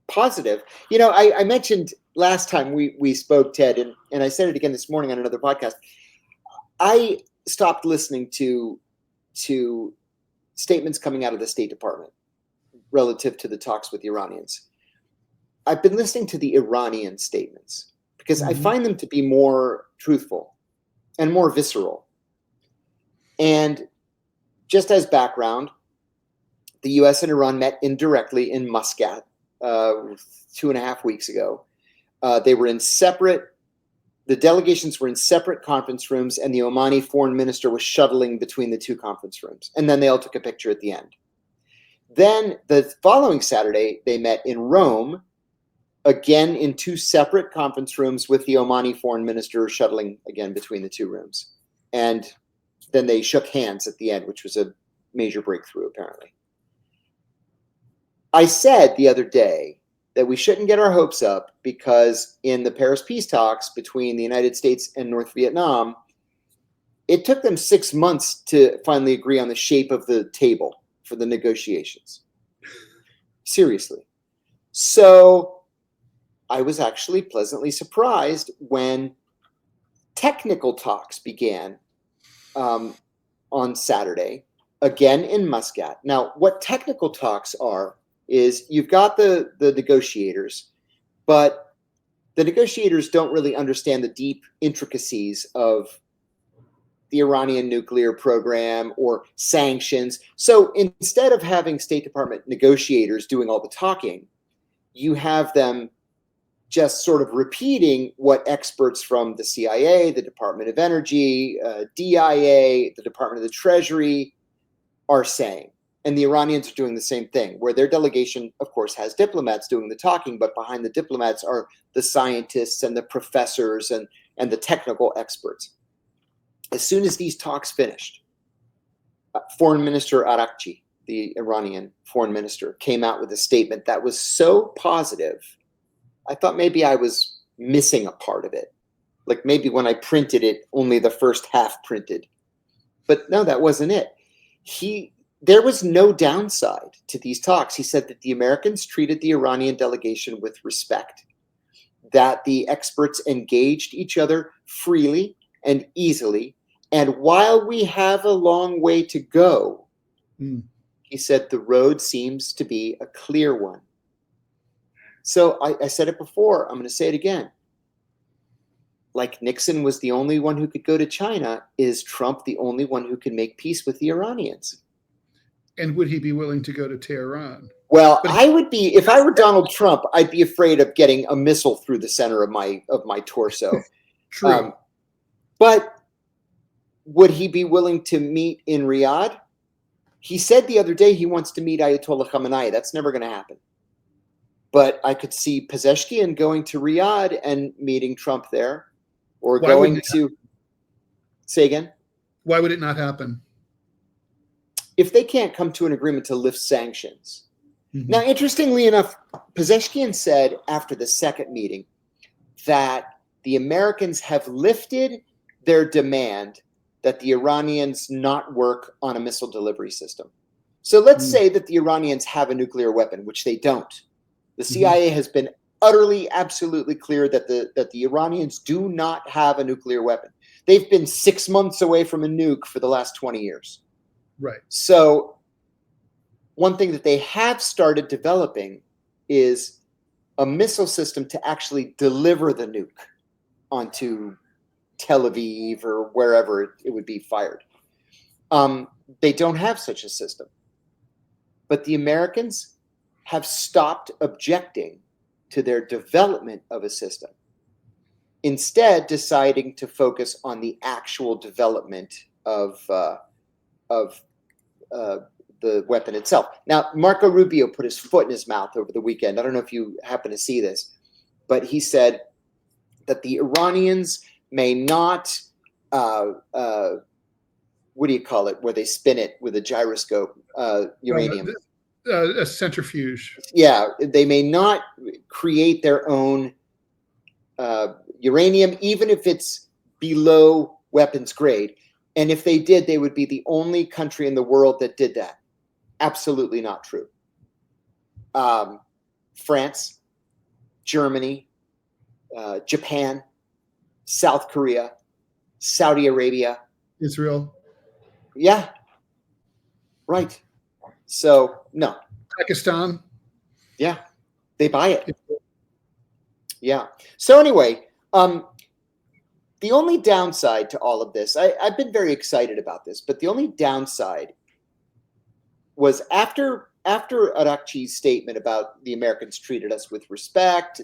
B: positive. I mentioned last time we spoke, Ted, and I said it again this morning on another podcast. I stopped listening to statements coming out of the State Department relative to the talks with the Iranians. I've been listening to the Iranian statements because I find them to be more truthful and more visceral. And just as background, the U.S. and Iran met indirectly in Muscat 2.5 weeks ago. The delegations were in separate conference rooms, and the Omani foreign minister was shuttling between the two conference rooms. And then they all took a picture at the end. Then the following Saturday, they met in Rome, again in two separate conference rooms with the Omani foreign minister shuttling again between the two rooms. And then they shook hands at the end, which was a major breakthrough, apparently. I said the other day that we shouldn't get our hopes up because in the Paris peace talks between the United States and North Vietnam, it took them 6 months to finally agree on the shape of the table for the negotiations. Seriously. So I was actually pleasantly surprised when technical talks began on Saturday, again in Muscat. Now, what technical talks are is you've got the negotiators, but the negotiators don't really understand the deep intricacies of the Iranian nuclear program or sanctions. So instead of having State Department negotiators doing all the talking, you have them just sort of repeating what experts from the CIA, the Department of Energy, DIA, the Department of the Treasury are saying. And the Iranians are doing the same thing, where their delegation, of course, has diplomats doing the talking, but behind the diplomats are the scientists and the professors and the technical experts. As soon as these talks finished, Foreign Minister Arakchi, the Iranian foreign minister, came out with a statement that was so positive, I thought maybe I was missing a part of it. Like maybe when I printed it, only the first half printed. But no, that wasn't it. There was no downside to these talks. He said that the Americans treated the Iranian delegation with respect. that the experts engaged each other freely and easily. And while we have a long way to go, he said the road seems to be a clear one. So I said it before, I'm going to say it again. Like Nixon was the only one who could go to China, is Trump the only one who can make peace with the Iranians?
A: And would he be willing to go to Tehran?
B: Well, I would be, if I were Donald Trump, I'd be afraid of getting a missile through the center of my torso.
A: True.
B: But would he be willing to meet in Riyadh? He said the other day he wants to meet Ayatollah Khamenei. That's never going to happen. But I could see Pezeshkian going to Riyadh and meeting Trump there, or going to, say again?
A: Why would it not happen?
B: If they can't come to an agreement to lift sanctions. Now, interestingly enough, Pezeshkian said after the second meeting that the Americans have lifted their demand that the Iranians not work on a missile delivery system. So let's say that the Iranians have a nuclear weapon, which they don't. The CIA has been utterly, absolutely clear that the Iranians do not have a nuclear weapon. They've been 6 months away from a nuke for the last 20 years.
A: Right.
B: So one thing that they have started developing is a missile system to actually deliver the nuke onto Tel Aviv or wherever it would be fired. They don't have such a system. But the Americans have stopped objecting to their development of a system, instead deciding to focus on the actual development of the weapon itself. Now, Marco Rubio put his foot in his mouth over the weekend. I don't know if you happen to see this, but he said that the Iranians may not, what do you call it, where they spin it with a gyroscope, uranium.
A: A centrifuge.
B: Yeah, they may not create their own uranium, even if it's below weapons grade. And if they did, they would be the only country in the world that did that. Absolutely not true. France, Germany, Japan, South Korea, Saudi Arabia,
A: Israel.
B: Yeah. Right. So, no.
A: Pakistan.
B: Yeah. They buy it. Yeah. So anyway, the only downside to all of this, I've been very excited about this, but the only downside was after Arakchi's statement about the Americans treated us with respect,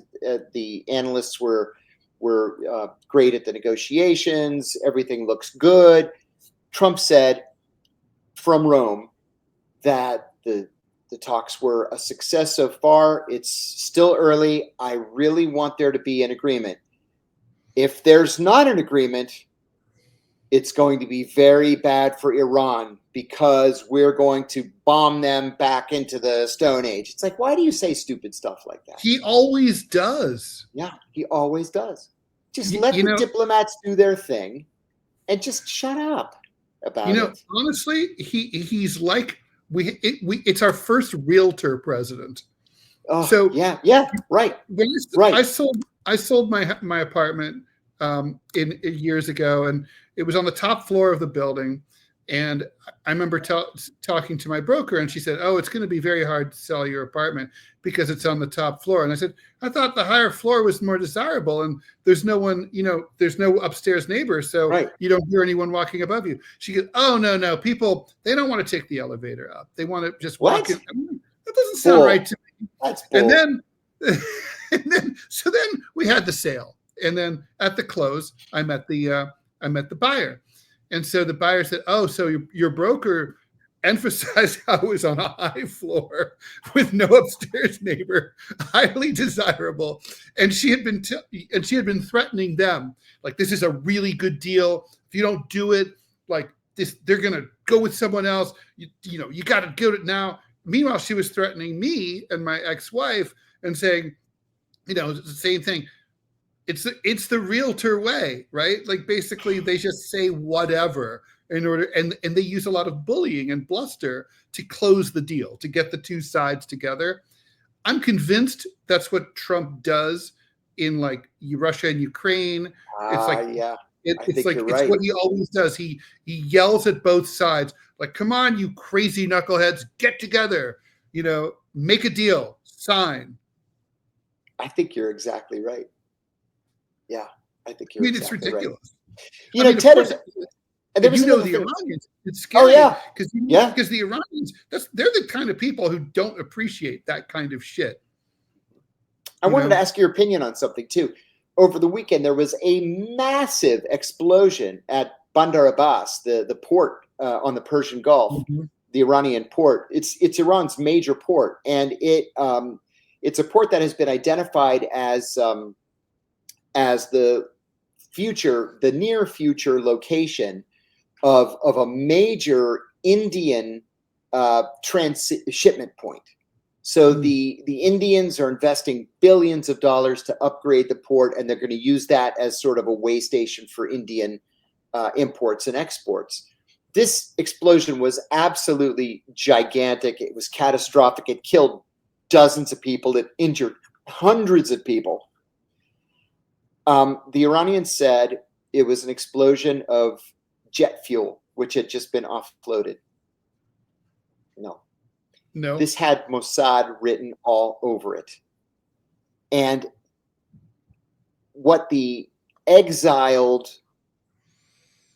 B: the analysts were great at the negotiations, everything looks good. Trump said from Rome that the talks were a success so far. It's still early. I really want there to be an agreement. If there's not an agreement, it's going to be very bad for Iran because we're going to bomb them back into the Stone Age. It's like, why do you say stupid stuff like that?
A: He always does.
B: Yeah, he always does. Just let the diplomats do their thing and just shut up about it.
A: Honestly, he's like, it's our first realtor president.
B: Oh,
A: so
B: yeah, right.
A: Right. I sold my apartment in years ago, and it was on the top floor of the building. And I remember talking to my broker, and she said, "Oh, it's going to be very hard to sell your apartment because it's on the top floor." And I said, "I thought the higher floor was more desirable, and there's no one, there's no upstairs neighbor, so you don't hear anyone walking above you." She goes, "Oh, no, people, they don't want to take the elevator up. They want to just walk in." That doesn't sound right to me.
B: That's bull.
A: And then we had the sale, and then at the close, I met the buyer. And so the buyer said, "Oh, so your broker emphasized how it was on a high floor with no upstairs neighbor, highly desirable." And she had been threatening them, like, "This is a really good deal. If you don't do it, like this, they're gonna go with someone else. You got to do it now." Meanwhile, she was threatening me and my ex-wife and saying, the same thing. It's the realtor way, right? Like, basically they just say whatever in order, and they use a lot of bullying and bluster to close the deal, to get the two sides together. I'm convinced that's what Trump does in like Russia and Ukraine. It's like
B: yeah.
A: it's like it's what he always does. He yells at both sides, like, "Come on, you crazy knuckleheads, get together! You know, make a deal, sign."
B: I think you're exactly right. Yeah, I think you're.
A: I mean, it's ridiculous.
B: Right. You know, Ted. And
A: there was the Iranians. It's scary.
B: Oh yeah,
A: because the Iranians, they're the kind of people who don't appreciate that kind of shit.
B: I wanted to ask your opinion on something too. Over the weekend, there was a massive explosion at Bandar Abbas, the port on the Persian Gulf, the Iranian port. It's Iran's major port, and it's a port that has been identified as the near future location of a major Indian transshipment point. So the Indians are investing billions of dollars to upgrade the port, and they're going to use that as sort of a way station for Indian imports and exports. This explosion was absolutely gigantic. It was catastrophic. It killed dozens of people. It injured hundreds of people. The Iranians said it was an explosion of jet fuel, which had just been offloaded. No. This had Mossad written all over it. And what the exiled,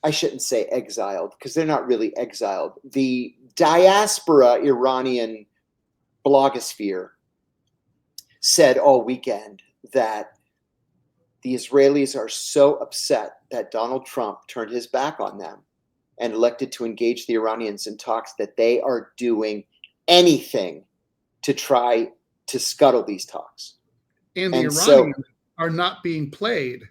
B: I shouldn't say exiled, because they're not really exiled, the diaspora Iranian blogosphere said all weekend that the Israelis are so upset that Donald Trump turned his back on them and elected to engage the Iranians in talks that they are doing anything to try to scuttle these talks.
A: And the Iranians are not being played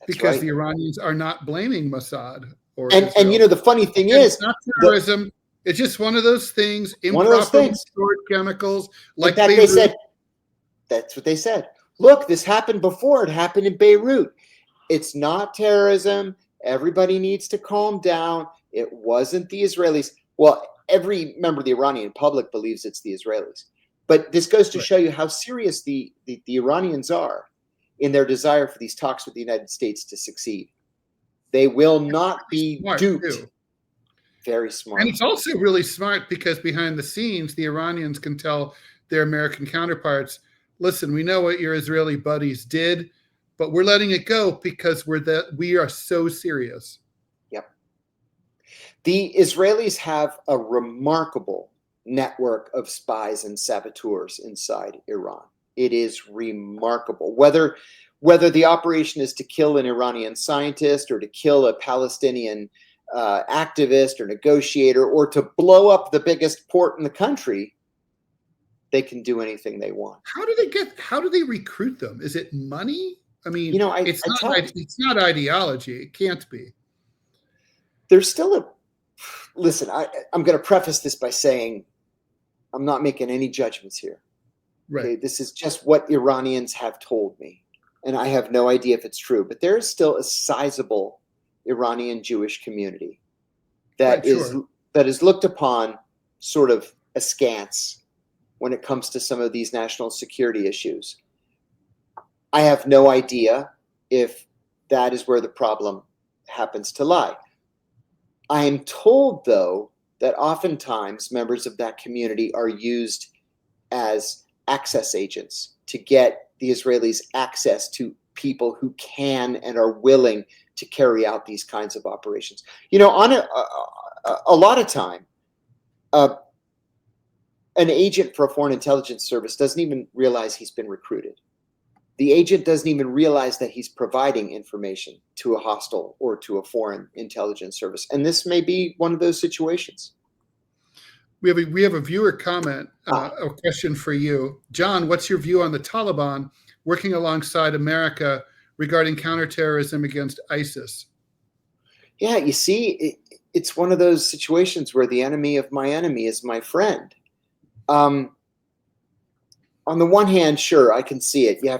A: because the Iranians are not blaming Mossad or Israel.
B: And you know, the funny thing is,
A: it's not terrorism. It's just one of those things, improperly stored chemicals.
B: Like they said, that's what they said. Look, this happened before. It happened in Beirut. It's not terrorism. Everybody needs to calm down. It wasn't the Israelis. Well, every member of the Iranian public believes it's the Israelis. But this goes to show you how serious the Iranians are in their desire for these talks with the United States to succeed. They will not be duped. Too. Very smart.
A: And it's also really smart because behind the scenes, the Iranians can tell their American counterparts, listen, we know what your Israeli buddies did, but we're letting it go because we are so serious.
B: Yep. The Israelis have a remarkable network of spies and saboteurs inside Iran. It is remarkable. Whether the operation is to kill an Iranian scientist or to kill a Palestinian activist or negotiator or to blow up the biggest port in the country, they can do anything they want.
A: How do they recruit them? Is it money? I mean, it's not ideology. It can't be.
B: There's still listen, I'm going to preface this by saying I'm not making any judgments here.
A: Right.
B: Okay? This is just what Iranians have told me. And I have no idea if it's true, but there is still a sizable Iranian Jewish community that is looked upon sort of askance when it comes to some of these national security issues. I have no idea if that is where the problem happens to lie. I am told, though, that oftentimes members of that community are used as access agents to get the Israelis access to people who can and are willing to carry out these kinds of operations. You know, on a lot of time, an agent for a foreign intelligence service doesn't even realize he's been recruited. The agent doesn't even realize that he's providing information to a hostile or to a foreign intelligence service. And this may be one of those situations.
A: We have a viewer comment, a question for you. John, what's your view on the Taliban working alongside America regarding counterterrorism against ISIS?
B: Yeah, you see, it's one of those situations where the enemy of my enemy is my friend. On the one hand, sure, I can see it. You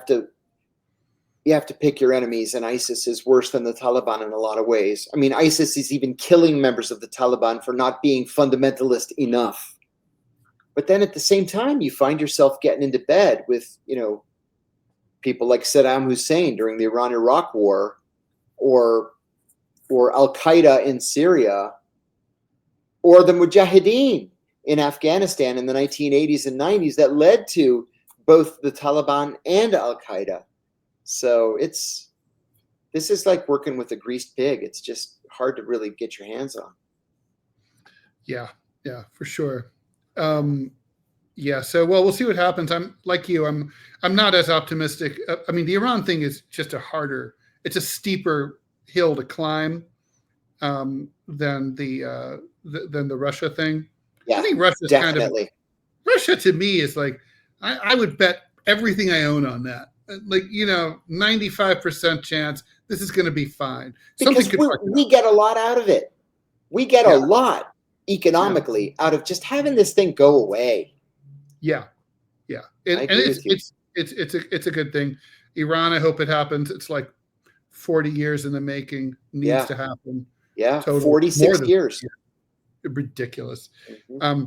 B: have to pick your enemies, and ISIS is worse than the Taliban in a lot of ways. I mean, ISIS is even killing members of the Taliban for not being fundamentalist enough. But then at the same time, you find yourself getting into bed with, people like Saddam Hussein during the Iran-Iraq War, or Al-Qaeda in Syria, or the Mujahideen in Afghanistan in the 1980s and 90s that led to both the Taliban and Al-Qaeda. So this is like working with a greased pig. It's just hard to really get your hands on.
A: Yeah, for sure. Yeah, so well, we'll see what happens. I'm like you. I'm not as optimistic. I mean, the Iran thing is just it's a steeper hill to climb than the Russia thing.
B: Yeah,
A: I think Russia's
B: definitely.
A: Russia to me is like, I would bet everything I own on that. Like, 95% chance this is going to be fine.
B: Because we get a lot out of it. We get a lot economically out of just having this thing go away.
A: Yeah. And it's a good thing. Iran, I hope it happens. It's like 40 years in the making. Needs to happen.
B: Yeah, totally. 46 years.
A: Ridiculous. Mm-hmm.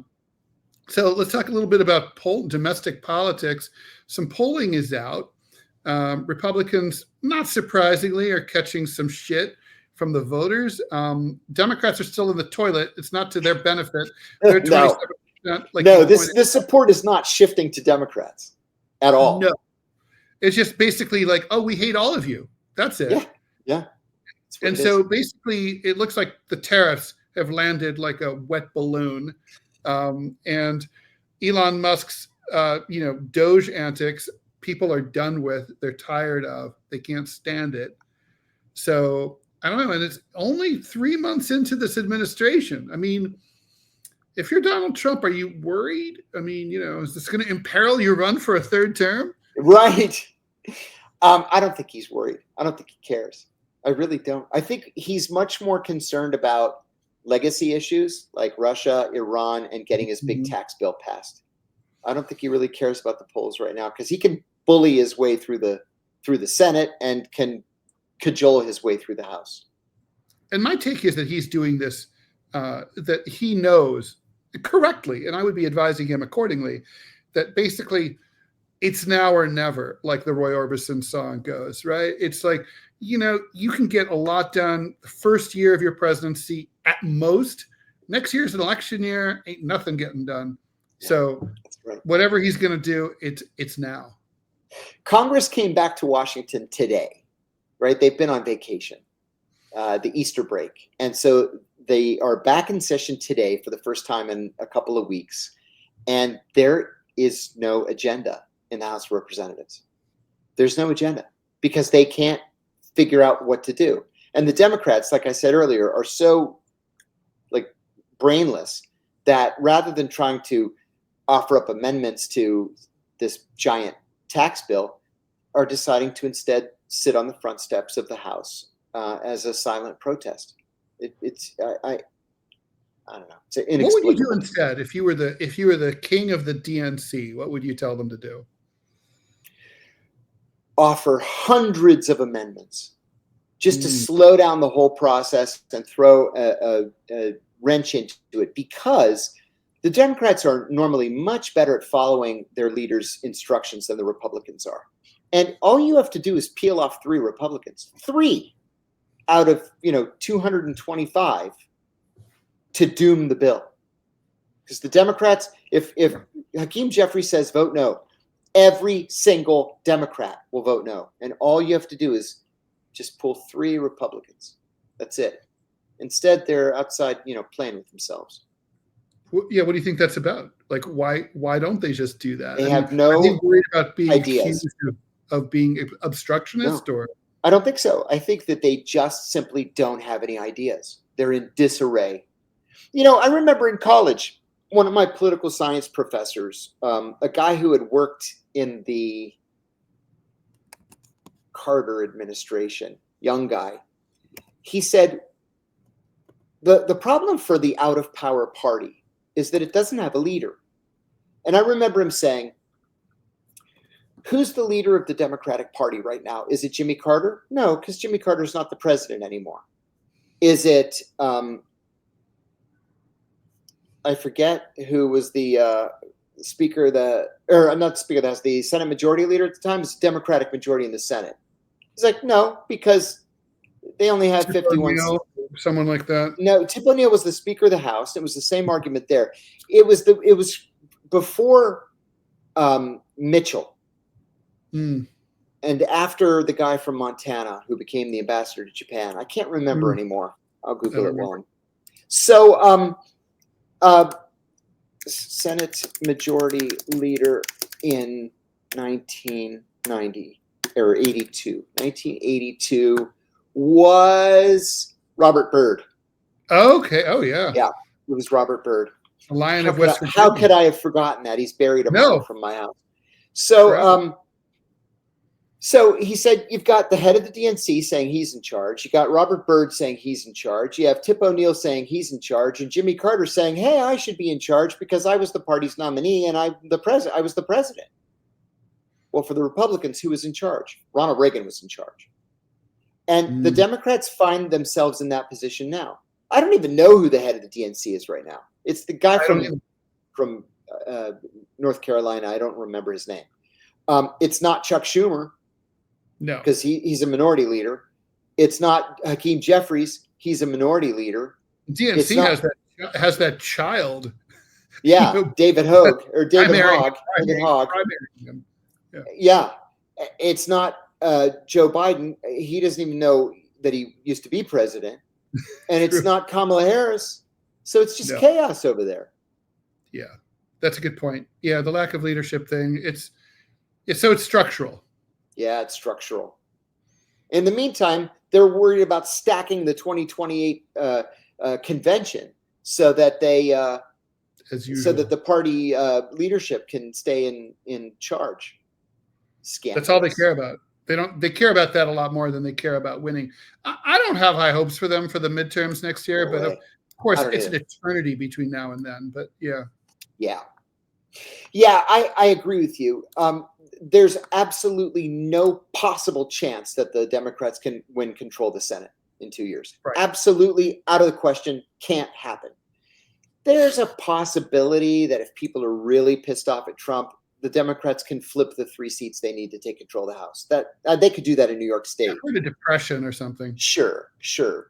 A: So let's talk a little bit about domestic politics. Some polling is out. Republicans, not surprisingly, are catching some shit from the voters. Democrats are still in the toilet. It's not to their benefit. They're 27%.
B: This support is not shifting to Democrats at all.
A: No, it's just basically like, oh, we hate all of you. That's it.
B: Yeah.
A: And so basically, it looks like the tariffs have landed like a wet balloon, and Elon Musk's Doge antics, people are done with. They're tired of. They can't stand it. So I don't know. And it's only 3 months into this administration. I mean, if you're Donald Trump, are you worried? I mean, is this going to imperil your run for a third term?
B: Right. I don't think he's worried. I don't think he cares. I really don't. I think he's much more concerned about legacy issues like Russia, Iran, and getting his big tax bill passed. I don't think he really cares about the polls right now because he can bully his way through the Senate and can cajole his way through the House.
A: And my take is that he's doing this, that he knows correctly, and I would be advising him accordingly, that basically it's now or never, like the Roy Orbison song goes, right? It's like, you can get a lot done the first year of your presidency at most. Next year's an election year, ain't nothing getting done. Yeah, so whatever he's going to do, it's now.
B: Congress came back to Washington today, right? They've been on vacation, the Easter break. And so they are back in session today for the first time in a couple of weeks. And there is no agenda in the House of Representatives. There's no agenda because they can't figure out what to do. And the Democrats, like I said earlier, are so brainless that rather than trying to offer up amendments to this giant tax bill, are deciding to instead sit on the front steps of the House as a silent protest. I don't know. It's inexplicable.
A: What would you do instead if you were the king of the DNC? What would you tell them to do?
B: Offer hundreds of amendments just to slow down the whole process and throw a wrench into it, because the Democrats are normally much better at following their leaders' instructions than the Republicans are. And all you have to do is peel off 3 Republicans, 3 out of 225 to doom the bill. Because the Democrats, if Hakeem Jeffries says vote no, every single Democrat will vote no. And all you have to do is just pull 3 Republicans. That's it. Instead, they're outside, playing with themselves.
A: Yeah, what do you think that's about? Like, why don't they just do that?
B: They have no
A: are they worried about being
B: ideas
A: accused of being obstructionist?
B: No,
A: or
B: I don't think so. I think that they just simply don't have any ideas. They're in disarray. I remember in college, one of my political science professors, a guy who had worked in the Carter administration, young guy, he said, the problem for the out of power party is that it doesn't have a leader. And I remember him saying, who's the leader of the Democratic Party right now? Is it Jimmy Carter? No, because Jimmy Carter's not the president anymore. Is it, I forget who was the Speaker of the, or not Speaker of the House, the Senate Majority Leader at the time, is Democratic majority in the Senate. He's like, no, because they only have 51 seats.
A: Someone like that.
B: No, Tip O'Neill was the Speaker of the House. It was the same argument there. It was before Mitchell.
A: Mm.
B: And after the guy from Montana who became the ambassador to Japan. I can't remember anymore. I'll Google it while I'm. So Senate Majority Leader in 1990 or 82. 1982 was Robert Byrd.
A: Oh, okay. Oh, yeah.
B: Yeah, it was Robert Byrd.
A: The Lion of West Virginia.
B: How could I have forgotten that? He's buried a mile from my house. So, so he said, you've got the head of the DNC saying he's in charge. You got Robert Byrd saying he's in charge. You have Tip O'Neill saying he's in charge, and Jimmy Carter saying, hey, I should be in charge because I was the party's nominee and I was the president. Well, for the Republicans, who was in charge? Ronald Reagan was in charge. And the Democrats find themselves in that position now. I don't even know who the head of the DNC is right now. It's the guy from North Carolina. I don't remember his name. It's not Chuck Schumer.
A: No,
B: because he's a minority leader. It's not Hakeem Jeffries. He's a minority leader.
A: DNC has that child.
B: Yeah, David Hogg or David Hogg. Yeah, it's not Joe Biden. He doesn't even know that he used to be president, and it's not Kamala Harris. So it's just chaos over there.
A: Yeah, that's a good point. Yeah, the lack of leadership thing. It's structural.
B: Yeah, it's structural. In the meantime, they're worried about stacking the 2028 convention so that so that the party leadership can stay in charge. Scandalous.
A: That's all they care about. They care about that a lot more than they care about winning. I don't have high hopes for them for the midterms next year, but of course it's an eternity between now and then. But yeah, I agree with you. There's absolutely no possible chance that the Democrats can control the Senate in 2 years. Right. Absolutely out of the question. Can't happen. There's a possibility that if people are really pissed off at Trump, the Democrats can flip the 3 seats they need to take control of the House. That they could do that in New York State. Or the Depression or something.
B: Sure.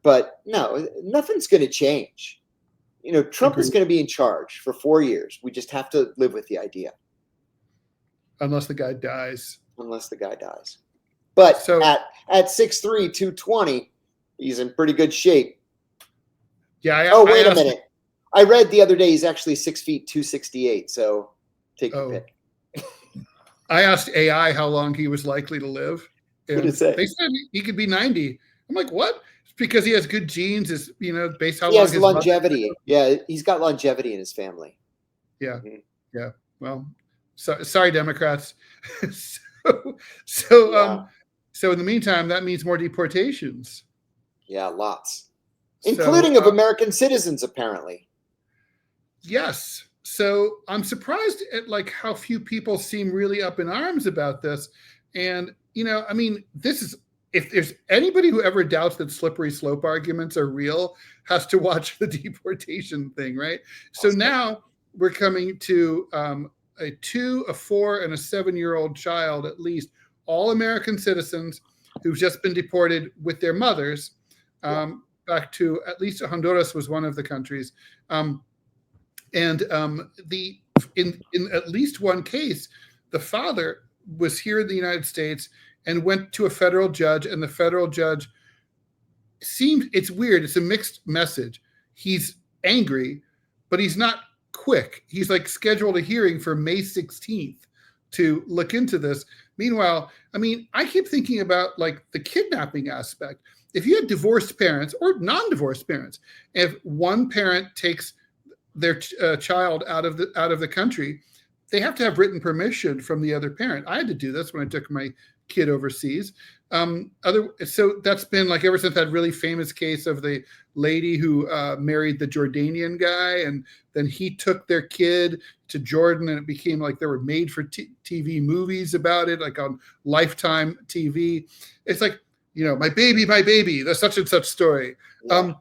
B: But no, nothing's going to change. Trump is going to be in charge for 4 years. We just have to live with the idea.
A: Unless the guy dies.
B: But at 6'3", 220, he's in pretty good shape.
A: Yeah.
B: Wait a minute. I read the other day he's actually 6 feet, 268. So take your pick.
A: I asked AI how long he was likely to live.
B: What did it say?
A: They said he could be 90. I'm like, what? It's because he has good genes. Based how
B: he
A: long
B: has longevity. Yeah, he's got longevity in his family.
A: Yeah. Mm-hmm. Yeah. Well, sorry, Democrats. So in the meantime, that means more deportations.
B: Yeah, lots, including of American citizens, apparently.
A: Yes. So I'm surprised at how few people seem really up in arms about this. And, this is, if there's anybody who ever doubts that slippery slope arguments are real, has to watch the deportation thing, right? So now we're coming to a 2, a 4, and a 7-year-old child, at least, all American citizens who've just been deported with their mothers back to at least Honduras was one of the countries. In at least one case, the father was here in the United States and went to a federal judge, and the federal judge it's weird. It's a mixed message. He's angry, but he's not quick. He's scheduled a hearing for May 16th to look into this. Meanwhile, I keep thinking about the kidnapping aspect. If you had divorced parents or non-divorced parents, if one parent takes their child out of the country, they have to have written permission from the other parent. I had to do this when I took my kid overseas. So that's been ever since that really famous case of the lady who married the Jordanian guy, and then he took their kid to Jordan, and it became there were made for TV movies about it, on Lifetime TV. It's my baby, the such and such story. Yeah.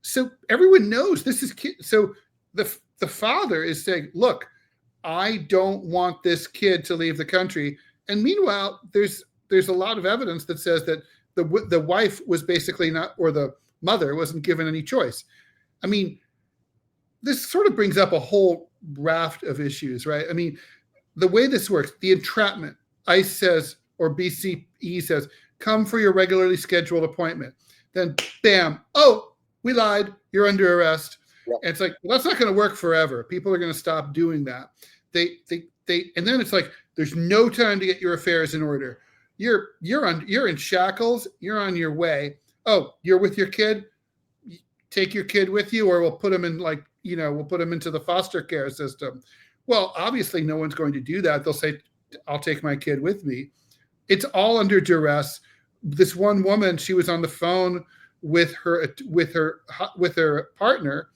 A: So everyone knows this is kid. So the father is saying, look, I don't want this kid to leave the country. And meanwhile, there's a lot of evidence that says that the wife was basically not, or the mother wasn't given any choice. I mean, this sort of brings up a whole raft of issues, right? I mean, the way this works, the entrapment, ICE says, or BCE says, come for your regularly scheduled appointment. Then bam, oh, we lied, you're under arrest. Yep. And it's like, well, that's not going to work forever. People are going to stop doing that. And then it's like, there's no time to get your affairs in order. You're in shackles. You're on your way. Oh, you're with your kid. Take your kid with you, or we'll put them in we'll put them into the foster care system. Well, obviously, no one's going to do that. They'll say, "I'll take my kid with me." It's all under duress. This one woman, she was on the phone with her partner,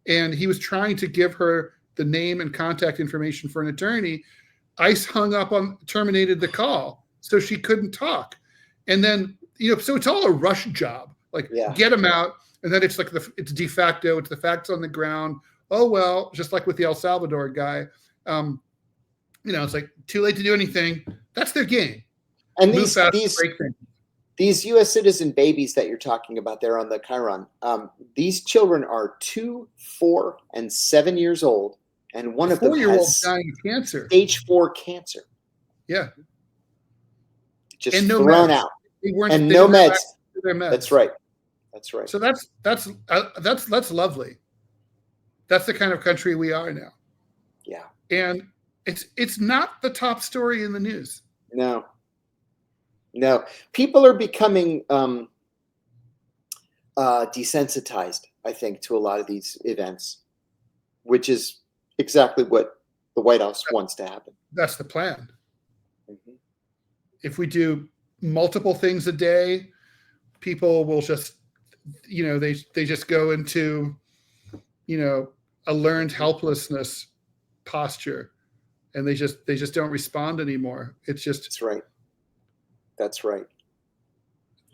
A: and he was trying to give her the name and contact information for an attorney. ICE terminated the call, so she couldn't talk. And then, so it's all a rush job. Get them out. And then it's like it's de facto, it's the facts on the ground. Oh, well, just like with the El Salvador guy, it's like too late to do anything. That's their game.
B: And these U.S. citizen babies that you're talking about there on the Chiron, these children are 2, 4, and 7 years old. And one of them has
A: dying of cancer.
B: Stage 4 cancer.
A: Yeah.
B: Just and thrown out. And no meds. That's right. That's right.
A: So that's lovely. That's the kind of country we are now.
B: Yeah.
A: And it's not the top story in the news.
B: No. People are becoming desensitized, I think, to a lot of these events, which is exactly what the White House wants to happen.
A: That's the plan. Mm-hmm. If we do multiple things a day, people will just, they just go into, a learned helplessness posture, and they just don't respond anymore. It's just.
B: That's right. That's right.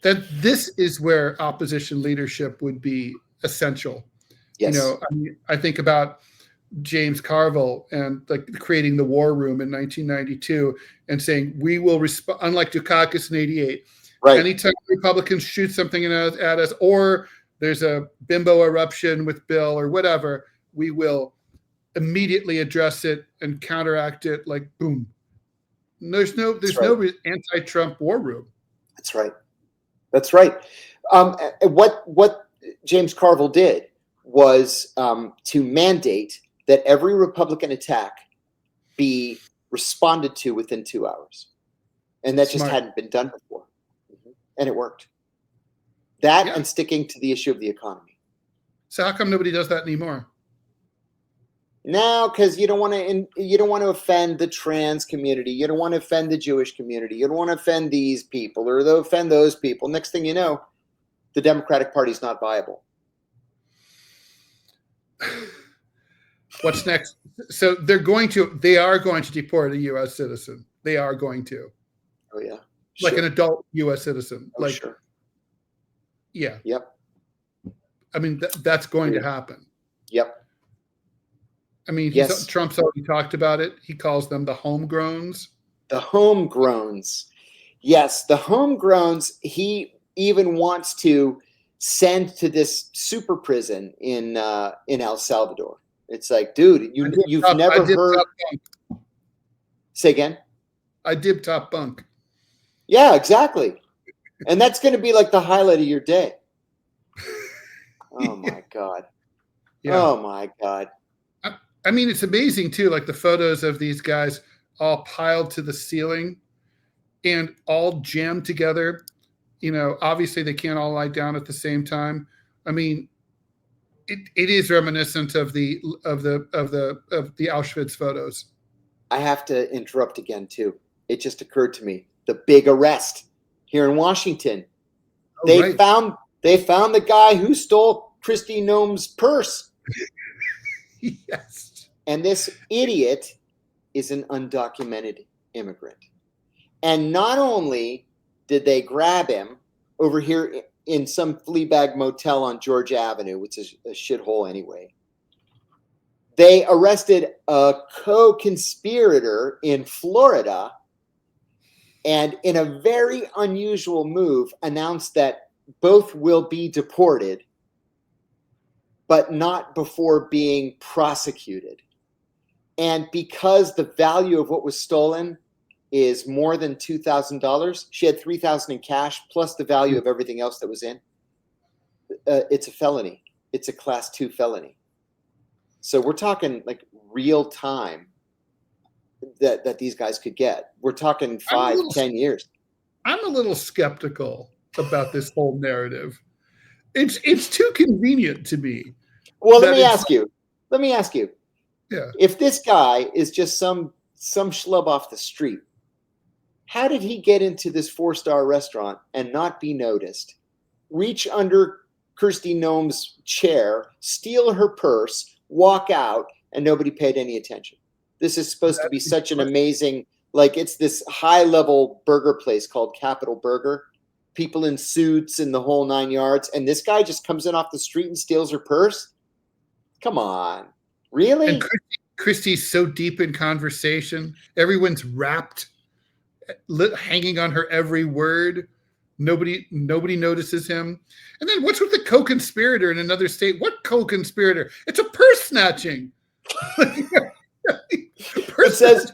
A: That this is where opposition leadership would be essential.
B: Yes.
A: I think about James Carville and creating the war room in 1992 and saying, we will respond, unlike Dukakis in 88.
B: Right.
A: Anytime Republicans shoot something at us, or there's a bimbo eruption with Bill or whatever, we will immediately address it and counteract it like boom. There's no anti-Trump war room.
B: That's right. That's right. What James Carville did was to mandate that every Republican attack be responded to within 2 hours. And that just hadn't been done before. Mm-hmm. And it worked. That and sticking to the issue of the economy.
A: So how come nobody does that anymore?
B: No, because you don't want to offend the trans community. You don't want to offend the Jewish community. You don't want to offend these people or offend those people. Next thing you know, the Democratic Party is not viable.
A: What's next? So they are going to deport a U.S. citizen. They are going to.
B: Oh yeah.
A: Like an adult U.S. citizen.
B: Oh, sure.
A: Yeah.
B: Yep.
A: I mean, that's going to happen.
B: Yep.
A: I mean, Trump's already talked about it. He calls them the homegrowns.
B: The homegrowns. Yes, the homegrowns. He even wants to send to this super prison in El Salvador. It's like, dude, you've never heard. Say again?
A: I did top bunk.
B: Yeah, exactly. And that's going to be like the highlight of your day. Oh, my God. Yeah. Oh, my God.
A: I mean, it's amazing, too, like the photos of these guys all piled to the ceiling and all jammed together. Obviously they can't all lie down at the same time. I mean, it is reminiscent of the Auschwitz photos.
B: I have to interrupt again, too. It just occurred to me. The big arrest here in Washington. They found the guy who stole Kristi Noem's purse.
A: Yes.
B: And this idiot is an undocumented immigrant. And not only did they grab him over here in some flea bag motel on Georgia Avenue, which is a shithole anyway, They arrested a co-conspirator in Florida, and in a very unusual move, announced that both will be deported, but not before being prosecuted. And because the value of what was stolen is more than $2,000, she had $3,000 in cash plus the value of everything else that was in. It's a felony. It's a class 2 felony. So we're talking like real time that these guys could get. We're talking 5-10 years.
A: I'm a little skeptical about this whole narrative. It's too convenient to me.
B: Well, let me ask you.
A: Yeah.
B: If this guy is just some schlub off the street, how did he get into this 4-star restaurant and not be noticed? Reach under Kirsty Noem's chair, steal her purse, walk out, and nobody paid any attention. This is supposed to be such an amazing, like it's this high-level burger place called Capital Burger. People in suits and the whole 9 yards. And this guy just comes in off the street and steals her purse? Come on. Really?
A: And Christy's so deep in conversation. Everyone's rapt, hanging on her every word. Nobody notices him. And then what's with the co-conspirator in another state? What co-conspirator? It's a purse snatching.
B: It said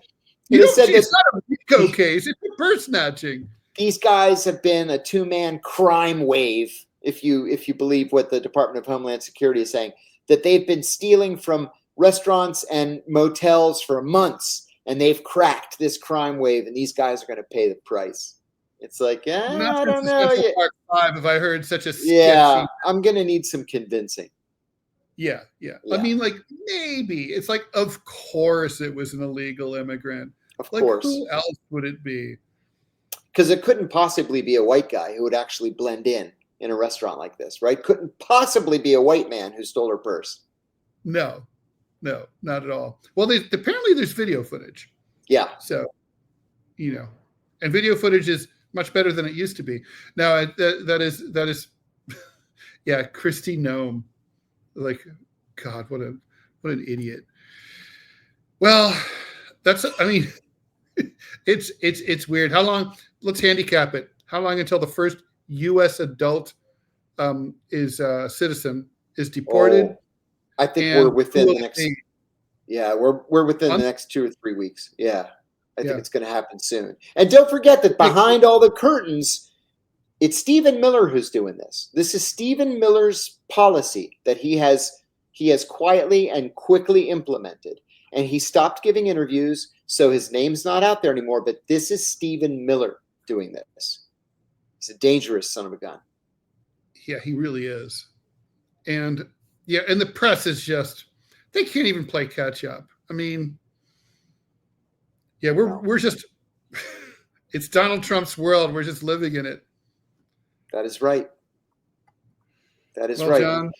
A: it's not a RICO case. It's a purse snatching.
B: These guys have been a 2-man crime wave, if you believe what the Department of Homeland Security is saying, that they've been stealing from restaurants and motels for months, and they've cracked this crime wave, and these guys are going to pay the price. It's like, I don't know.
A: Part 5, if I heard such a sketchy.
B: Yeah, I'm going to need some convincing.
A: Yeah. I mean, like, maybe. It's like, of course it was an illegal immigrant.
B: Of course.
A: Who else would it be?
B: Because it couldn't possibly be a white guy who would actually blend in a restaurant like this, right? Couldn't possibly be a white man who stole her purse.
A: No, not at all. Well, apparently there's video footage.
B: Yeah.
A: So, and video footage is much better than it used to be. Now, that is, yeah, Kristi Noem. Like, God, what an idiot. Well, it's weird. How long? Let's handicap it. How long until the first U.S. adult citizen is deported?
B: I think we're within the next. Yeah, we're within the next 2 or 3 weeks. Yeah, I think it's going to happen soon. And don't forget that behind all the curtains, it's Stephen Miller who's doing this. This is Stephen Miller's policy that he has quietly and quickly implemented. And he stopped giving interviews, so his name's not out there anymore. But this is Stephen Miller doing this. He's a dangerous son of a gun.
A: Yeah, he really is. And and the press is they can't even play catch up. I mean, we're just, it's Donald Trump's world. We're just living in it.
B: That is right. That is
A: well,
B: right.
A: John,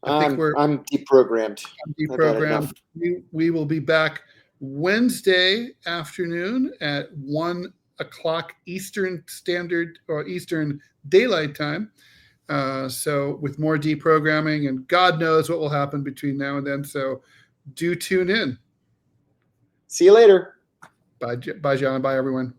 B: I'm deprogrammed.
A: I'm deprogrammed. We will be back Wednesday afternoon at 1 o'clock Eastern Standard or Eastern Daylight Time. So with more deprogramming, and God knows what will happen between now and then. So do tune in.
B: See you later.
A: Bye, John. Bye, everyone.